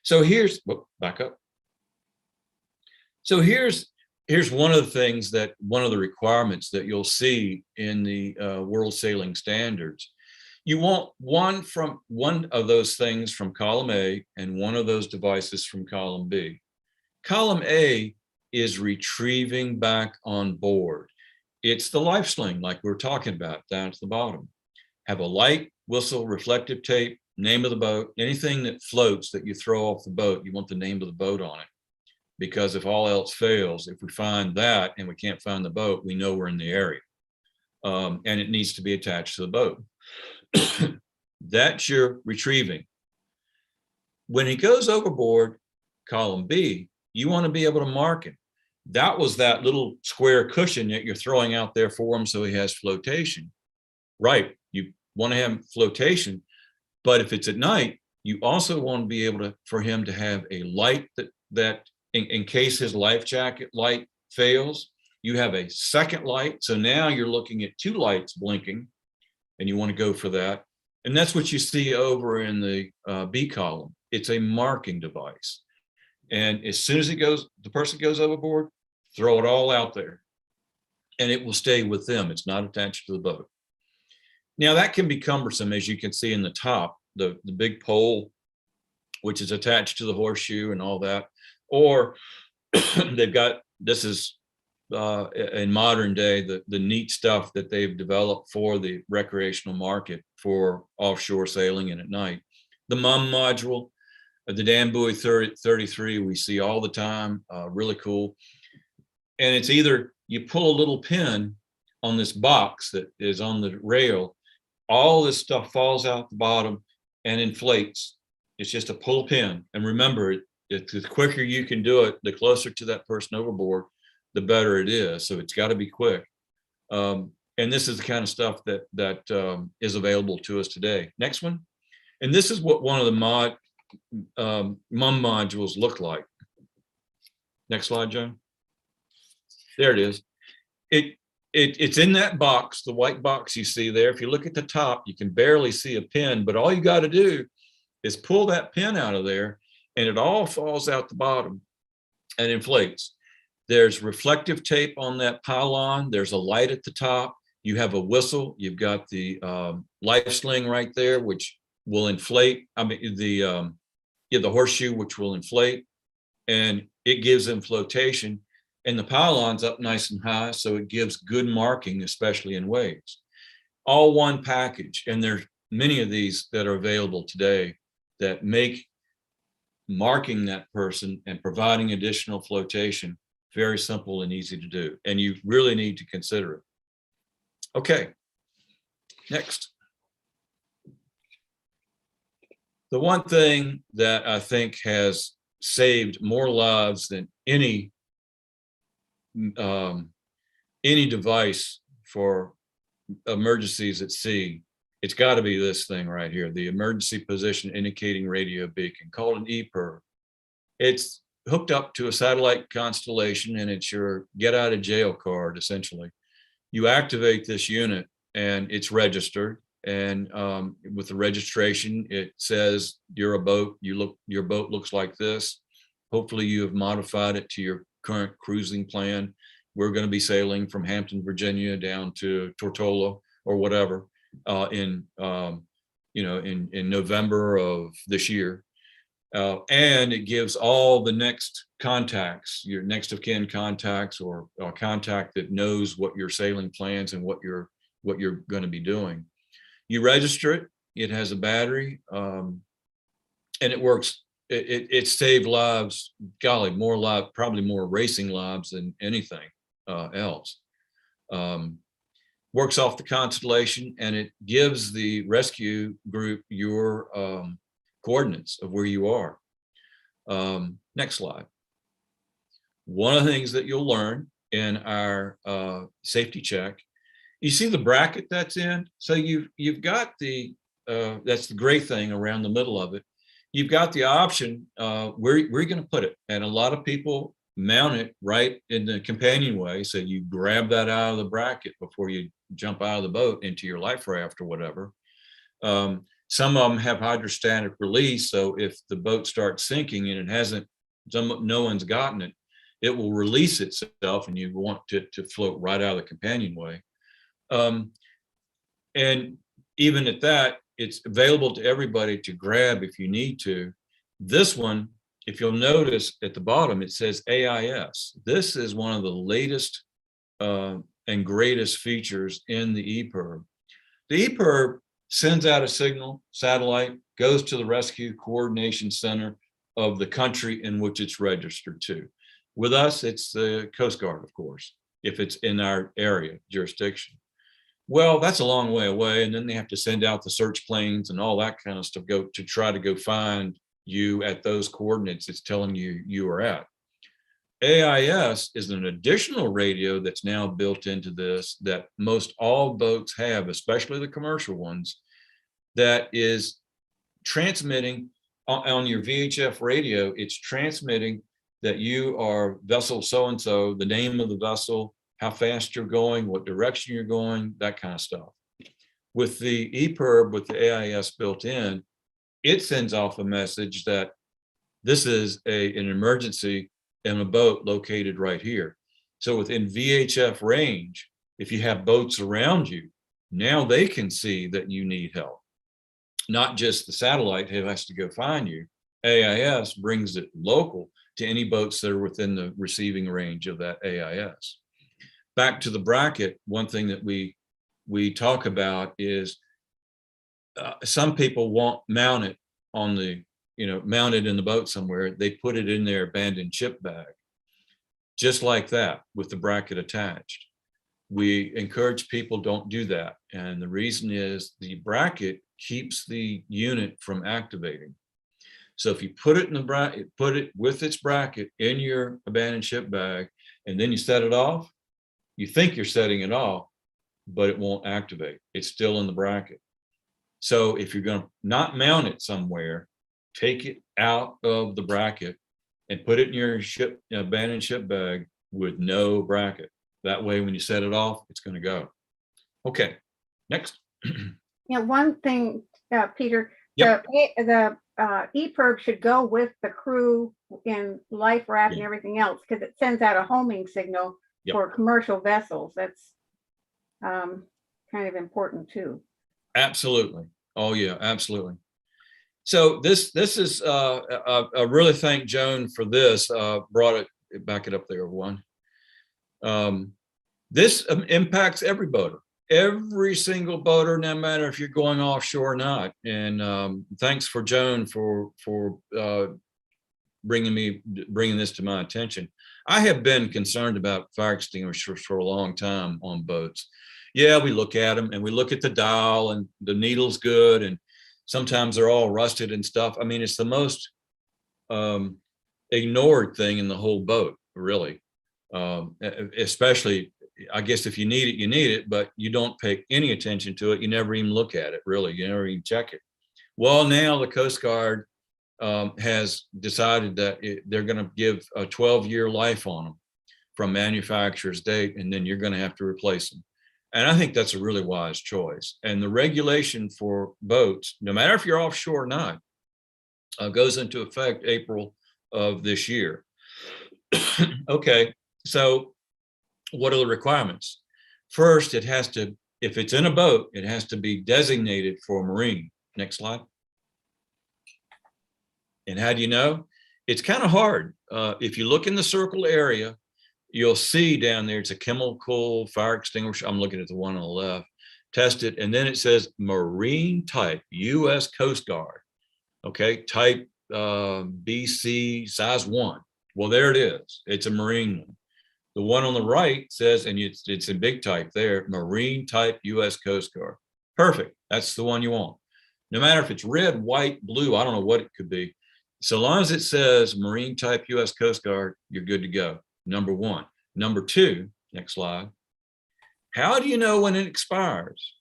So here's, back up. So here's one of the things that, one of the requirements that you'll see in the World Sailing Standards. You want one of those things from column A and one of those devices from column B. Column A is retrieving back on board. It's the life sling, like we were talking about down at the bottom. Have a light, whistle, reflective tape, name of the boat, anything that floats that you throw off the boat, you want the name of the boat on it. Because if all else fails, if we find that and we can't find the boat, we know we're in the area. And it needs to be attached to the boat. That's your retrieving. When he goes overboard, column B, you want to be able to mark him. That was that little square cushion that you're throwing out there for him so he has flotation. Right, you want to have flotation, but if it's at night, you also want to be able to, for him to have a light that in case his life jacket light fails, you have a second light. So now you're looking at two lights blinking, and you want to go for that. And that's what you see over in the B column. It's a marking device. And as soon as the person goes overboard, throw it all out there and it will stay with them. It's not attached to the boat. Now that can be cumbersome, as you can see in the top, the big pole, which is attached to the horseshoe and all that. Or they've got, this is in modern day, the neat stuff that they've developed for the recreational market for offshore sailing and at night. The MUM module, the Dan Buoy 33, we see all the time, really cool. And it's either you pull a little pin on this box that is on the rail, all this stuff falls out the bottom and inflates. It's just a pull pin. And remember, the quicker you can do it, the closer to that person overboard, the better it is. So it's got to be quick. And this is the kind of stuff that is available to us today. Next one. And this is what one of the MUM modules look like. Next slide, Joan. There it is. It's in that box, the white box you see there. If you look at the top, you can barely see a pin, but all you got to do is pull that pin out of there and it all falls out the bottom and inflates. There's reflective tape on that pylon. There's a light at the top. You have a whistle. You've got the life sling right there, which will inflate. I mean, the horseshoe, which will inflate, and it gives them flotation. And the pylon's up nice and high, so it gives good marking, especially in waves. All one package, and there's many of these that are available today that make marking that person and providing additional flotation very simple and easy to do. And you really need to consider it. Okay, next. The one thing that I think has saved more lives than any device for emergencies at sea, it's got to be this thing right here, the emergency position indicating radio beacon, called an EPIR. It's hooked up to a satellite constellation and it's your get out of jail card, essentially. You activate this unit and it's registered, and with the registration it says you're a boat, your boat looks like this. Hopefully you have modified it to your current cruising plan. We're going to be sailing from Hampton, Virginia down to Tortola or whatever in November of this year. And it gives all the next contacts, your next of kin contacts, or a contact that knows what your sailing plans and what you're going to be doing. You register it. It has a battery, and it works it saved lives, golly, more lives, probably more racing lives than anything else. Works off the constellation, and it gives the rescue group your coordinates of where you are. Next slide. One of the things that you'll learn in our safety check, you see the bracket that's in. So you've got the that's the gray thing around the middle of it. You've got the option where you're going to put it, and a lot of people mount it right in the companionway. So you grab that out of the bracket before you jump out of the boat into your life raft or whatever. Some of them have hydrostatic release, so if the boat starts sinking and it hasn't, no one's gotten it, it will release itself, and you want it to float right out of the companionway. And even at that, it's available to everybody to grab if you need to. This one, if you'll notice at the bottom, it says AIS. This is one of the latest and greatest features in the EPIRB. The EPIRB sends out a signal, satellite, goes to the rescue coordination center of the country in which it's registered to. With us, it's the Coast Guard, of course, if it's in our area, jurisdiction. Well, that's a long way away, and then they have to send out the search planes and all that kind of stuff to try to go find you at those coordinates it's telling you you are at. AIS is an additional radio that's now built into this that most all boats have, especially the commercial ones, that is transmitting on your VHF radio. It's transmitting that you are vessel so-and-so, the name of the vessel, how fast you're going, what direction you're going, that kind of stuff. With the EPIRB, with the AIS built in, it sends off a message that this is an emergency in a boat located right here. So within VHF range, if you have boats around you, now they can see that you need help. Not just the satellite who has to go find you. AIS brings it local to any boats that are within the receiving range of that AIS. Back to the bracket, one thing that we talk about is some people won't mount it on the, mount it in the boat somewhere. They put it in their abandoned ship bag, just like that with the bracket attached. We encourage people don't do that. And the reason is the bracket keeps the unit from activating. So if you put it in the bracket, put it with its bracket in your abandoned ship bag, and then you set it off, you think you're setting it off, but it won't activate. It's still in the bracket. So if you're going to not mount it somewhere, take it out of the bracket and put it in your abandoned ship bag with no bracket. That way, when you set it off, it's going to go. Okay, next. Yeah, one thing, Peter, Yep. the EPIRB should go with the crew in life raft and everything else, because it sends out a homing signal for commercial vessels. That's kind of important too. Absolutely. Oh yeah, absolutely. So this is I really thank Joan for this. Brought it, back it up there one. This impacts every boater, every single boater, no matter if you're going offshore or not. And thanks for Joan for bringing this to my attention. I have been concerned about fire extinguishers for a long time on boats. Yeah, we look at them and we look at the dial and the needle's good, and sometimes they're all rusted and stuff. I mean, it's the most ignored thing in the whole boat, really. Especially, I guess if you need it, you need it, but you don't pay any attention to it. You never even look at it, really. You never even check it. Well, now the Coast Guard has decided that they're going to give a 12-year life on them from manufacturer's date, and then you're going to have to replace them. And I think that's a really wise choice. And the regulation for boats, no matter if you're offshore or not, goes into effect April of this year. Okay, so what are the requirements? First, it has to, if it's in a boat, it has to be designated for marine. Next slide. And how do you know? It's kind of hard. If you look in the circle area, you'll see down there, it's a chemical fire extinguisher. I'm looking at the one on the left, tested. And then it says marine type, US Coast Guard. Okay, type BC size 1. Well, there it is. It's a marine one. The one on the right says, and it's in big type there, marine type U.S. Coast Guard. Perfect. That's the one you want. No matter if it's red, white, blue, I don't know what it could be. So long as it says marine type U.S. Coast Guard, you're good to go. Number one. Number two, next slide. How do you know when it expires?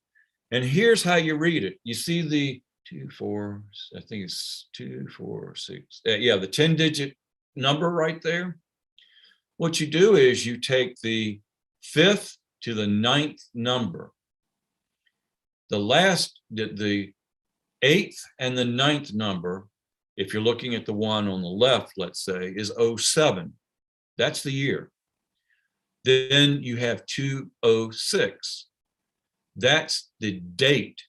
And here's how you read it. You see the 2, 4, I think it's 2, 4, 6. Yeah, the 10-digit number right there. What you do is you take the 5th to the 9th number. The 8th and the 9th number, if you're looking at the one on the left, let's say, is 07. That's the year. Then you have 206. That's the date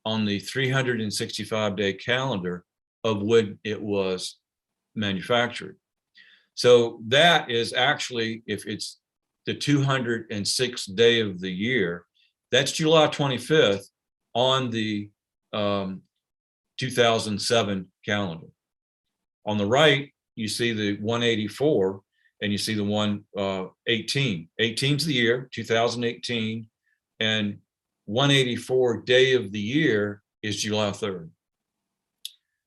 on the 365-day calendar of when it was manufactured. So that is actually, if it's the 206th day of the year, that's July 25th on the 2007 calendar. On the right, you see the 184, and you see the 118. 18's the year, 2018, and 184 day of the year is July 3rd.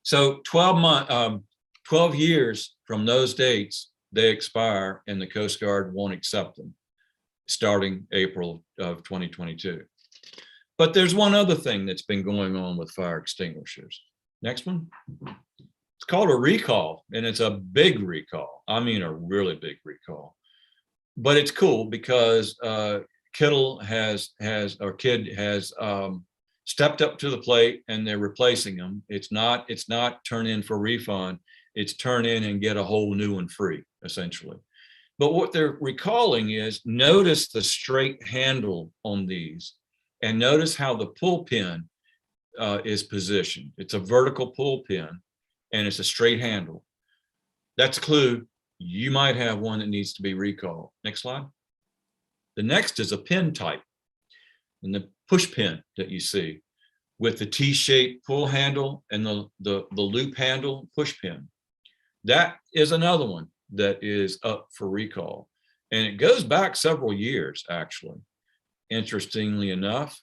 So 12 years from those dates, they expire, and the Coast Guard won't accept them starting April of 2022. But there's one other thing that's been going on with fire extinguishers. Next one. It's called a recall, and it's a big recall. I mean, a really big recall. But it's cool because Kidd has stepped up to the plate, and they're replacing them. It's not turn in for refund. It's turn in and get a whole new one free, essentially. But what they're recalling is, notice the straight handle on these, and notice how the pull pin is positioned. It's a vertical pull pin, and it's a straight handle. That's a clue. You might have one that needs to be recalled. Next slide. The next is a pin type, and the push pin that you see with the T-shaped pull handle and the loop handle push pin. That is another one that is up for recall. And it goes back several years, actually. Interestingly enough,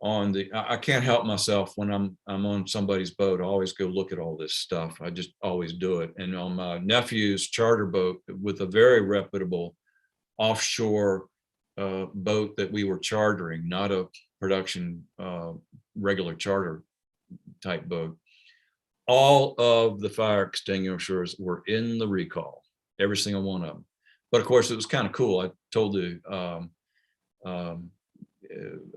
I can't help myself when I'm on somebody's boat. I always go look at all this stuff. I just always do it. And on my nephew's charter boat with a very reputable offshore boat that we were chartering, not a production regular charter type boat, all of the fire extinguishers were in the recall, every single one of them. But of course, it was kind of cool. I told the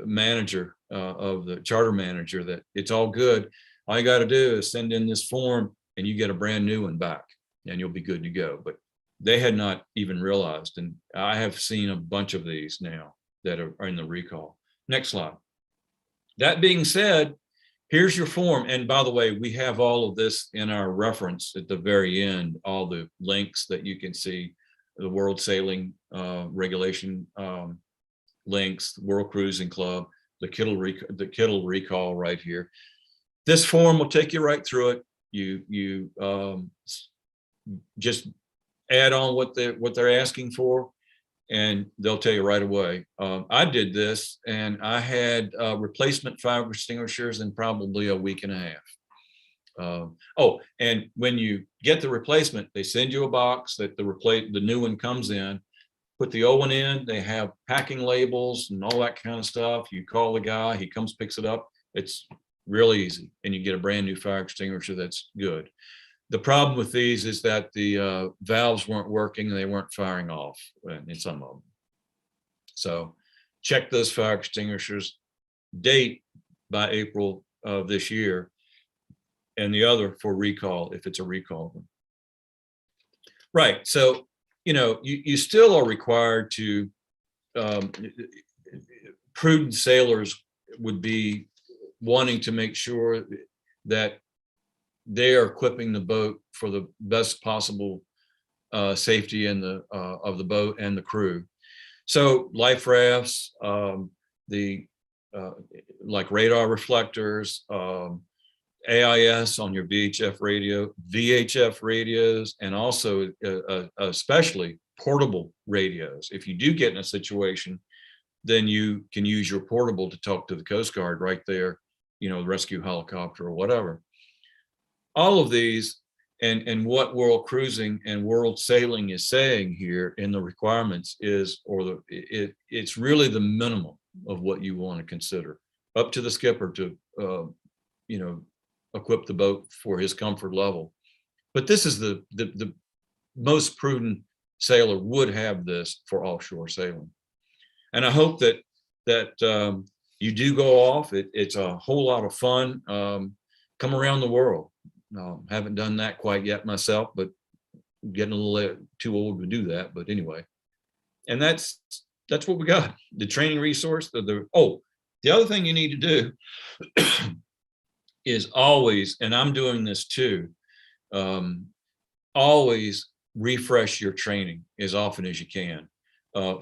manager of the charter manager that it's all good. All you got to do is send in this form, and you get a brand new one back, and you'll be good to go. But they had not even realized, and I have seen a bunch of these now that are in the recall. Next slide. That being said, here's your form. And by the way, we have all of this in our reference at the very end, all the links that you can see, the World Sailing Regulation links, World Cruising Club, the Kittle recall right here. This form will take you right through it. You just add on what they're asking for, and they'll tell you right away. I did this, and I had replacement fire extinguishers in probably a week and a half. Oh, and when you get the replacement, they send you a box that the new one comes in. Put the old one in. They have packing labels and all that kind of stuff. You call the guy, he comes, picks it up. It's really easy, and you get a brand new fire extinguisher that's good. The problem with these is that the valves weren't working, and they weren't firing off in some of them. So check those fire extinguishers. Date by April of this year, and the other for recall if it's a recall one. Right. So, you still are required to, prudent sailors would be wanting to make sure that they are equipping the boat for the best possible safety of the boat and the crew. So life rafts, like radar reflectors, AIS on your VHF radio, VHF radios, and also especially portable radios. If you do get in a situation, then you can use your portable to talk to the Coast Guard right there, you know, rescue helicopter or whatever. All of these, and what world cruising and world sailing is saying here in the requirements is, it's really the minimum of what you want to consider, up to the skipper to, you know, equip the boat for his comfort level. But this is the most prudent sailor would have this for offshore sailing. And I hope that you do go off. It's a whole lot of fun. Come around the world. Haven't done that quite yet myself, but getting a little too old to do that. But anyway, and that's what we got. The training resource. The other thing you need to do is always, and I'm doing this too, always refresh your training as often as you can.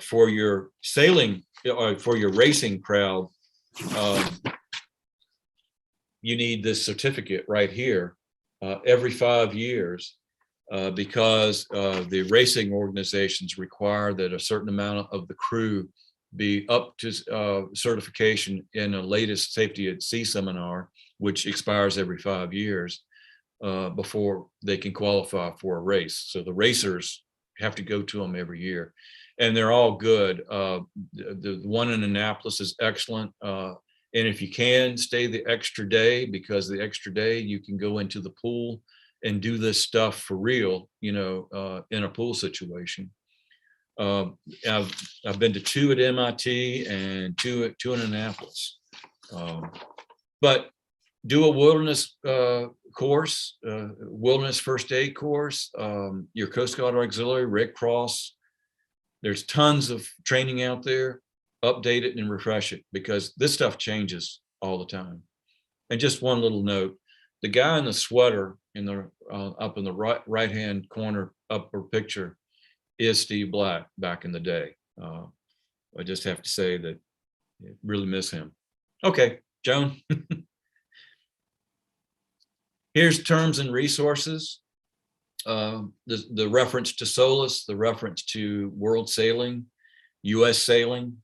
For your sailing, or for your racing crowd, you need this certificate right here every 5 years, because the racing organizations require that a certain amount of the crew be up to certification in a latest safety at sea seminar, which expires every 5 years before they can qualify for a race. So the racers have to go to them every year, and they're all good. The one in Annapolis is excellent. And if you can, stay the extra day, because the extra day you can go into the pool and do this stuff for real, you know, in a pool situation. I've been to 2 at MIT and two in Annapolis. But do a wilderness course, wilderness first aid course, your Coast Guard Auxiliary, Red Cross. There's tons of training out there. Update it and refresh it, because this stuff changes all the time. And just one little note: the guy in the sweater in the up in the right hand corner upper picture is Steve Black back in the day. I just have to say that I really miss him. Okay, Joan. Here's terms and resources. The reference to SOLAS, the reference to world sailing, US sailing,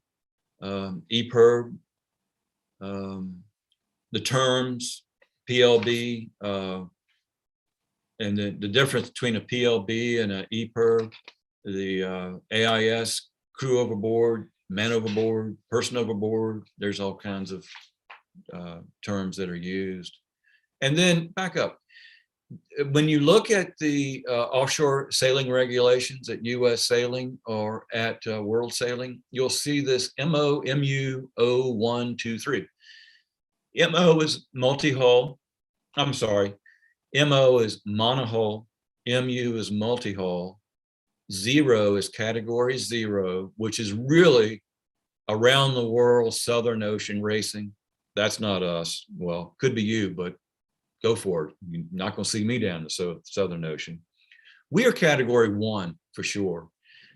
EPIRB, the terms, PLB, and the difference between a PLB and an EPIRB, the AIS, crew overboard, man overboard, person overboard. There's all kinds of terms that are used. And then back up. When you look at the offshore sailing regulations at US Sailing or at World Sailing, you'll see this MU 0123. MO is multi-hull. I'm sorry. MO is monohull. MU is multi-hull. 0 is category 0, which is really around the world Southern Ocean racing. That's not us. Well, could be you, but go for it. You're not going to see me down the Southern Ocean. We are category 1 for sure.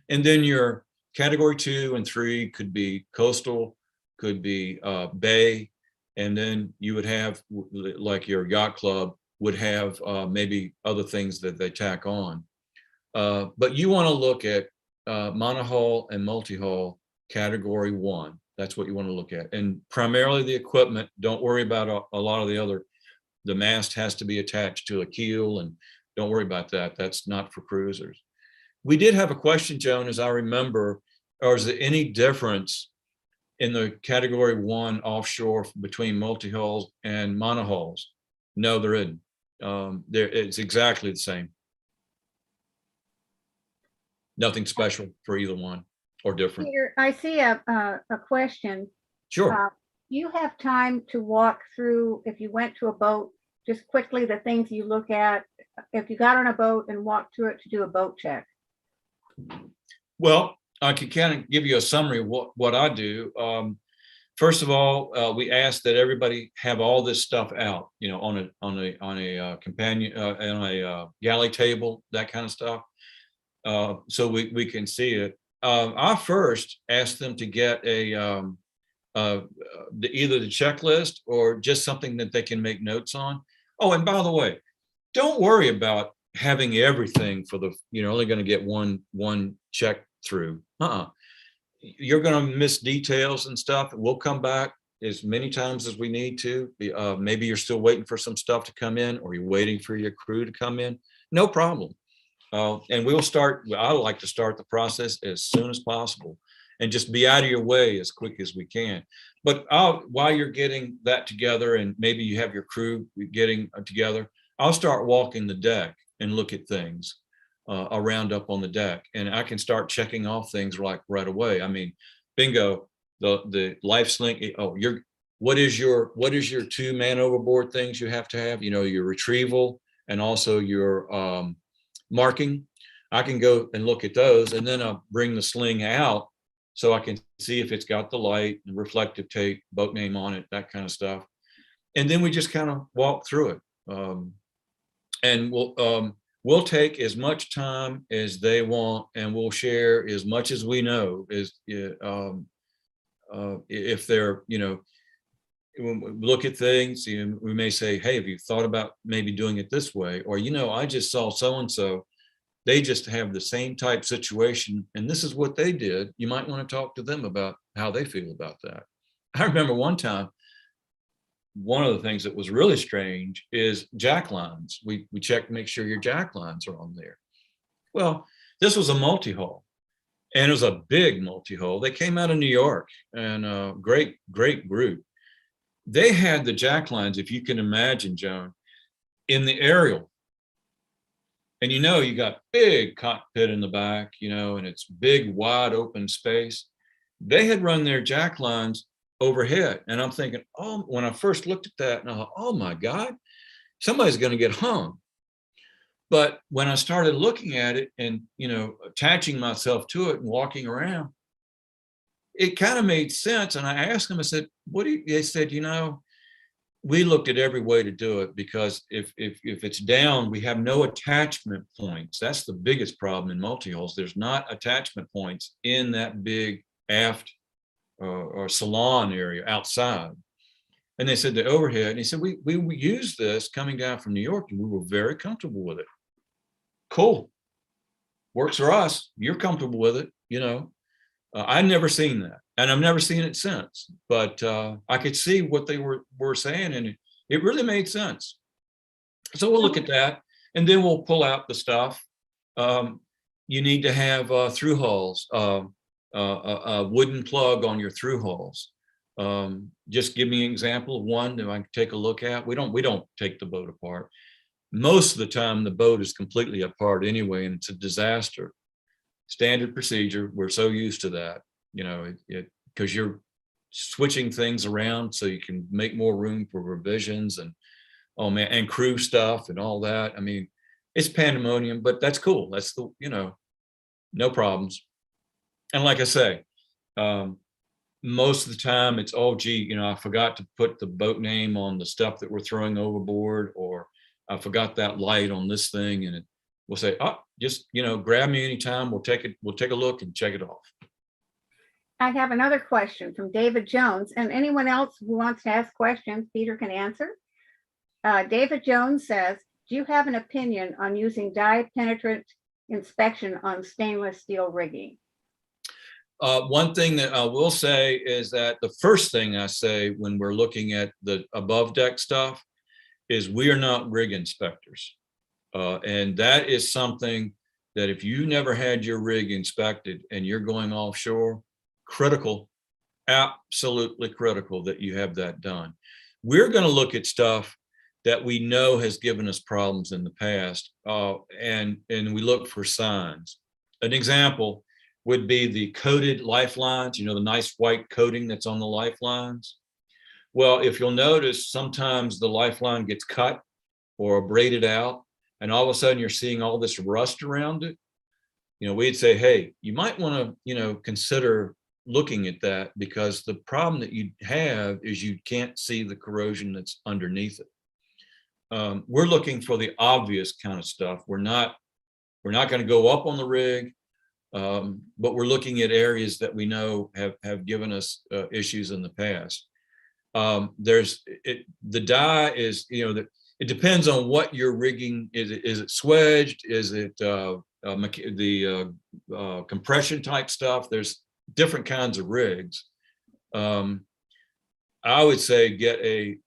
And then your category 2 and 3 could be coastal, could be bay. And then you would have, like your yacht club would have maybe other things that they tack on. But you want to look at monohull and multi-hull category 1. That's what you want to look at. And primarily the equipment. Don't worry about a lot of the other. The mast has to be attached to a keel, and don't worry about that. That's not for cruisers. We did have a question, Joan, as I remember, or is there any difference in the category 1 offshore between multi-hulls and monohulls? No, there isn't. It's exactly the same. Nothing special for either one or different. Peter, I see a question. Sure. You have time to walk through, if you went to a boat, just quickly the things you look at, if you got on a boat and walked through it to do a boat check? Well, I can kind of give you a summary of what I do. First of all, we ask that everybody have all this stuff out, you know, on a companion, on a galley table, that kind of stuff, so we can see it. I first ask them to get either the checklist or just something that they can make notes on. Oh, and by the way, don't worry about having everything for the, you're only going to get one check through. You're going to miss details and stuff. We'll come back as many times as we need to. Maybe you're still waiting for some stuff to come in, or you're waiting for your crew to come in. No problem. And we'll start, I like to start the process as soon as possible and just be out of your way as quick as we can. But while you're getting that together, and maybe you have your crew getting together, I'll start walking the deck and look at things around up on the deck, and I can start checking off things like right away. I mean, bingo, the life sling. Oh, what is your 2-man overboard things you have to have? You know, your retrieval and also your marking. I can go and look at those, and then I'll bring the sling out so I can see if it's got the light and reflective tape, boat name on it, that kind of stuff. And then we just kind of walk through it. And we'll take as much time as they want, and we'll share as much as we know. If they're, when we look at things, we may say, hey, have you thought about maybe doing it this way? Or, I just saw so-and-so, they just have the same type situation, and this is what they did. You might want to talk to them about how they feel about that. I remember one time, one of the things that was really strange is jack lines. We check to make sure your jack lines are on there. Well, this was a multi-hull, and it was a big multi-hull. They came out of New York, and a great group. They had the jack lines, if you can imagine, Joan, in the aerial. And you got big cockpit in the back, and it's big, wide open space. They had run their jack lines overhead. And I'm thinking, oh, when I first looked at that, and I thought, oh my God, somebody's going to get hung. But when I started looking at it and, attaching myself to it and walking around, it kind of made sense. And I asked them, I said, they said, we looked at every way to do it, because if it's down, we have no attachment points. That's the biggest problem in multi-hulls. There's not attachment points in that big aft or salon area outside. And they said the overhead, and he said, we used this coming down from New York, and we were very comfortable with it. Cool. Works for us. You're comfortable with it, I'd never seen that, and I've never seen it since. But I could see what they were saying, and it really made sense. So we'll look at that, and then we'll pull out the stuff. You need to have through hulls, a wooden plug on your through hulls. Just give me an example of one that I can take a look at. We don't take the boat apart. Most of the time, the boat is completely apart anyway, and it's a disaster. Standard procedure. We're so used to that, because you're switching things around so you can make more room for revisions and, oh man, and crew stuff and all that. I mean, it's pandemonium, but that's cool. That's the, no problems. And like I say, most of the time it's, oh, gee, I forgot to put the boat name on the stuff that we're throwing overboard, or I forgot that light on this thing, and we'll say, oh, just, grab me anytime. We'll take a look and check it off. I have another question from David Jones, and anyone else who wants to ask questions, Peter can answer. David Jones says, do you have an opinion on using dye penetrant inspection on stainless steel rigging? One thing that I will say is that the first thing I say when we're looking at the above deck stuff is we are not rig inspectors. And that is something that if you never had your rig inspected and you're going offshore, critical, absolutely critical that you have that done. We're going to look at stuff that we know has given us problems in the past, and we look for signs. An example would be the coated lifelines, the nice white coating that's on the lifelines. Well, if you'll notice, sometimes the lifeline gets cut or braided out, and all of a sudden you're seeing all this rust around it. We'd say, hey, you might want to, consider looking at that, because the problem that you have is you can't see the corrosion that's underneath it. We're looking for the obvious kind of stuff. We're not going to go up on the rig, but we're looking at areas that we know have given us issues in the past. The dye is, it depends on what you're rigging. Is it swedged? Is it compression type stuff? There's different kinds of rigs. I would say get a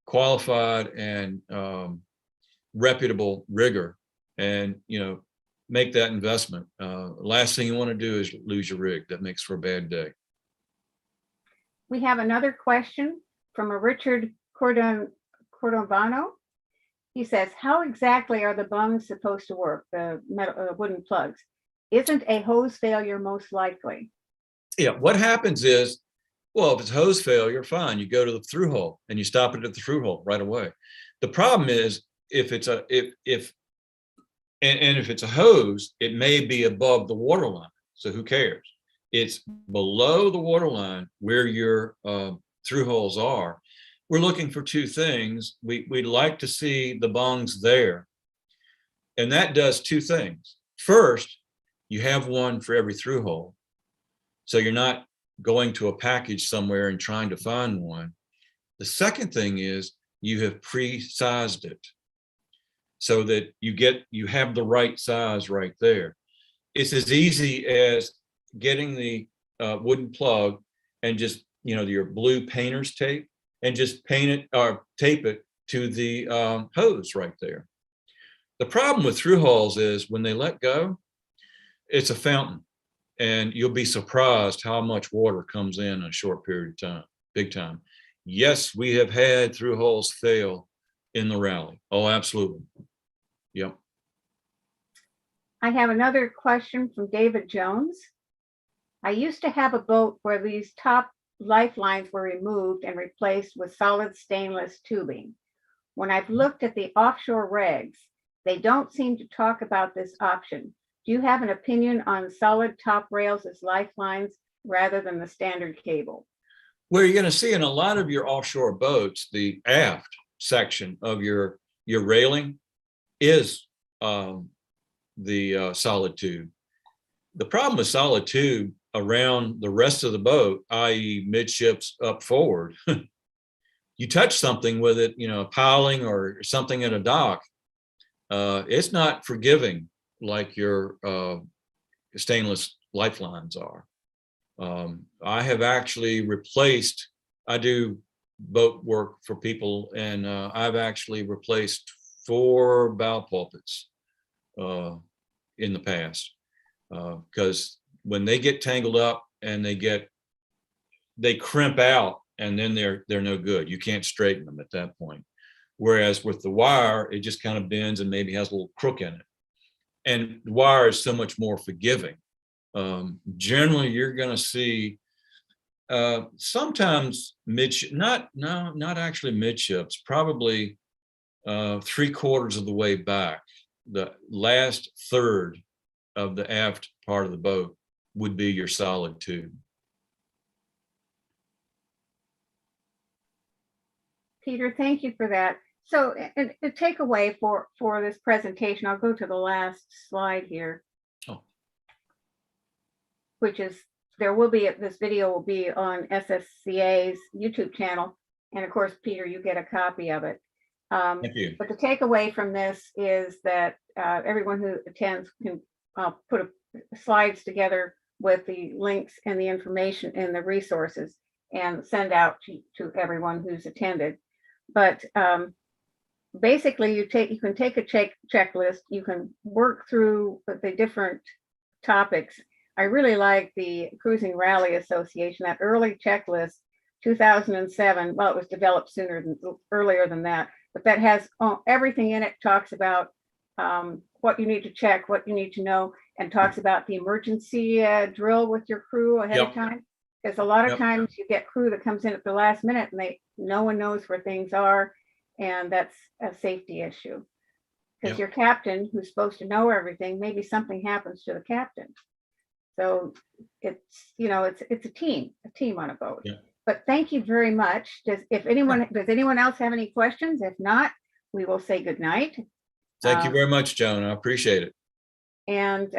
qualified and reputable rigger, and make that investment. Last thing you want to do is lose your rig. That makes for a bad day. We have another question from a Richard Cordovano. He says, how exactly are the bungs supposed to work, the metal, wooden plugs? Isn't a hose failure most likely? Yeah, what happens is, well, if it's hose failure, fine. You go to the through hole and you stop it at the through hole right away. The problem is if it's a if it's a hose, it may be above the water line. So who cares? It's below the water line where your through holes are. We're looking for two things. We'd like to see the bungs there. And that does two things. First, you have one for every through hole. So you're not going to a package somewhere and trying to find one. The second thing is you have pre-sized it so that you have the right size right there. It's as easy as getting the wooden plug and just, your blue painter's tape, and just paint it or tape it to the hose right there. The problem with through holes is when they let go, it's a fountain, and you'll be surprised how much water comes in a short period of time, big time. Yes, we have had through holes fail in the rally. Oh, absolutely. Yep. I have another question from David Jones. I used to have a boat where these top lifelines were removed and replaced with solid stainless tubing. When I've looked at the offshore regs, they don't seem to talk about this option. Do you have an opinion on solid top rails as lifelines rather than the standard cable? Where you're going to see in a lot of your offshore boats, the aft section of your railing is the solid tube. The problem with solid tube around the rest of the boat, i.e. midships up forward, you touch something with it, a piling or something at a dock, it's not forgiving like your stainless lifelines are. I have actually replaced, I do boat work for people, and I've actually replaced 4 bow pulpits in the past, because when they get tangled up and they crimp out, and then they're no good. You can't straighten them at that point. Whereas with the wire, it just kind of bends and maybe has a little crook in it. And the wire is so much more forgiving. Generally, you're going to see sometimes not actually midships, probably 3/4 of the way back, the last third of the aft part of the boat would be your solid tube. Peter, thank you for that. So a takeaway for this presentation, I'll go to the last slide here. Oh. Which is, this video will be on SSCA's YouTube channel. And of course, Peter, you get a copy of it. Thank you. But the takeaway from this is that everyone who attends can put slides together with the links and the information and the resources and send out to everyone who's attended. But basically, you can take a checklist. You can work through the different topics. I really like the Cruising Rally Association, that early checklist, 2007. Well, it was developed earlier than that, but that has everything in it. Talks about what you need to check, what you need to know, and talks about the emergency drill with your crew ahead of time. Because a lot of times you get crew that comes in at the last minute and no one knows where things are, and that's a safety issue. Because your captain, who's supposed to know everything, maybe something happens to the captain. So it's a team on a boat. Yeah. But thank you very much. Does anyone else have any questions? If not, we will say good night. Thank you very much, Joan. I appreciate it. And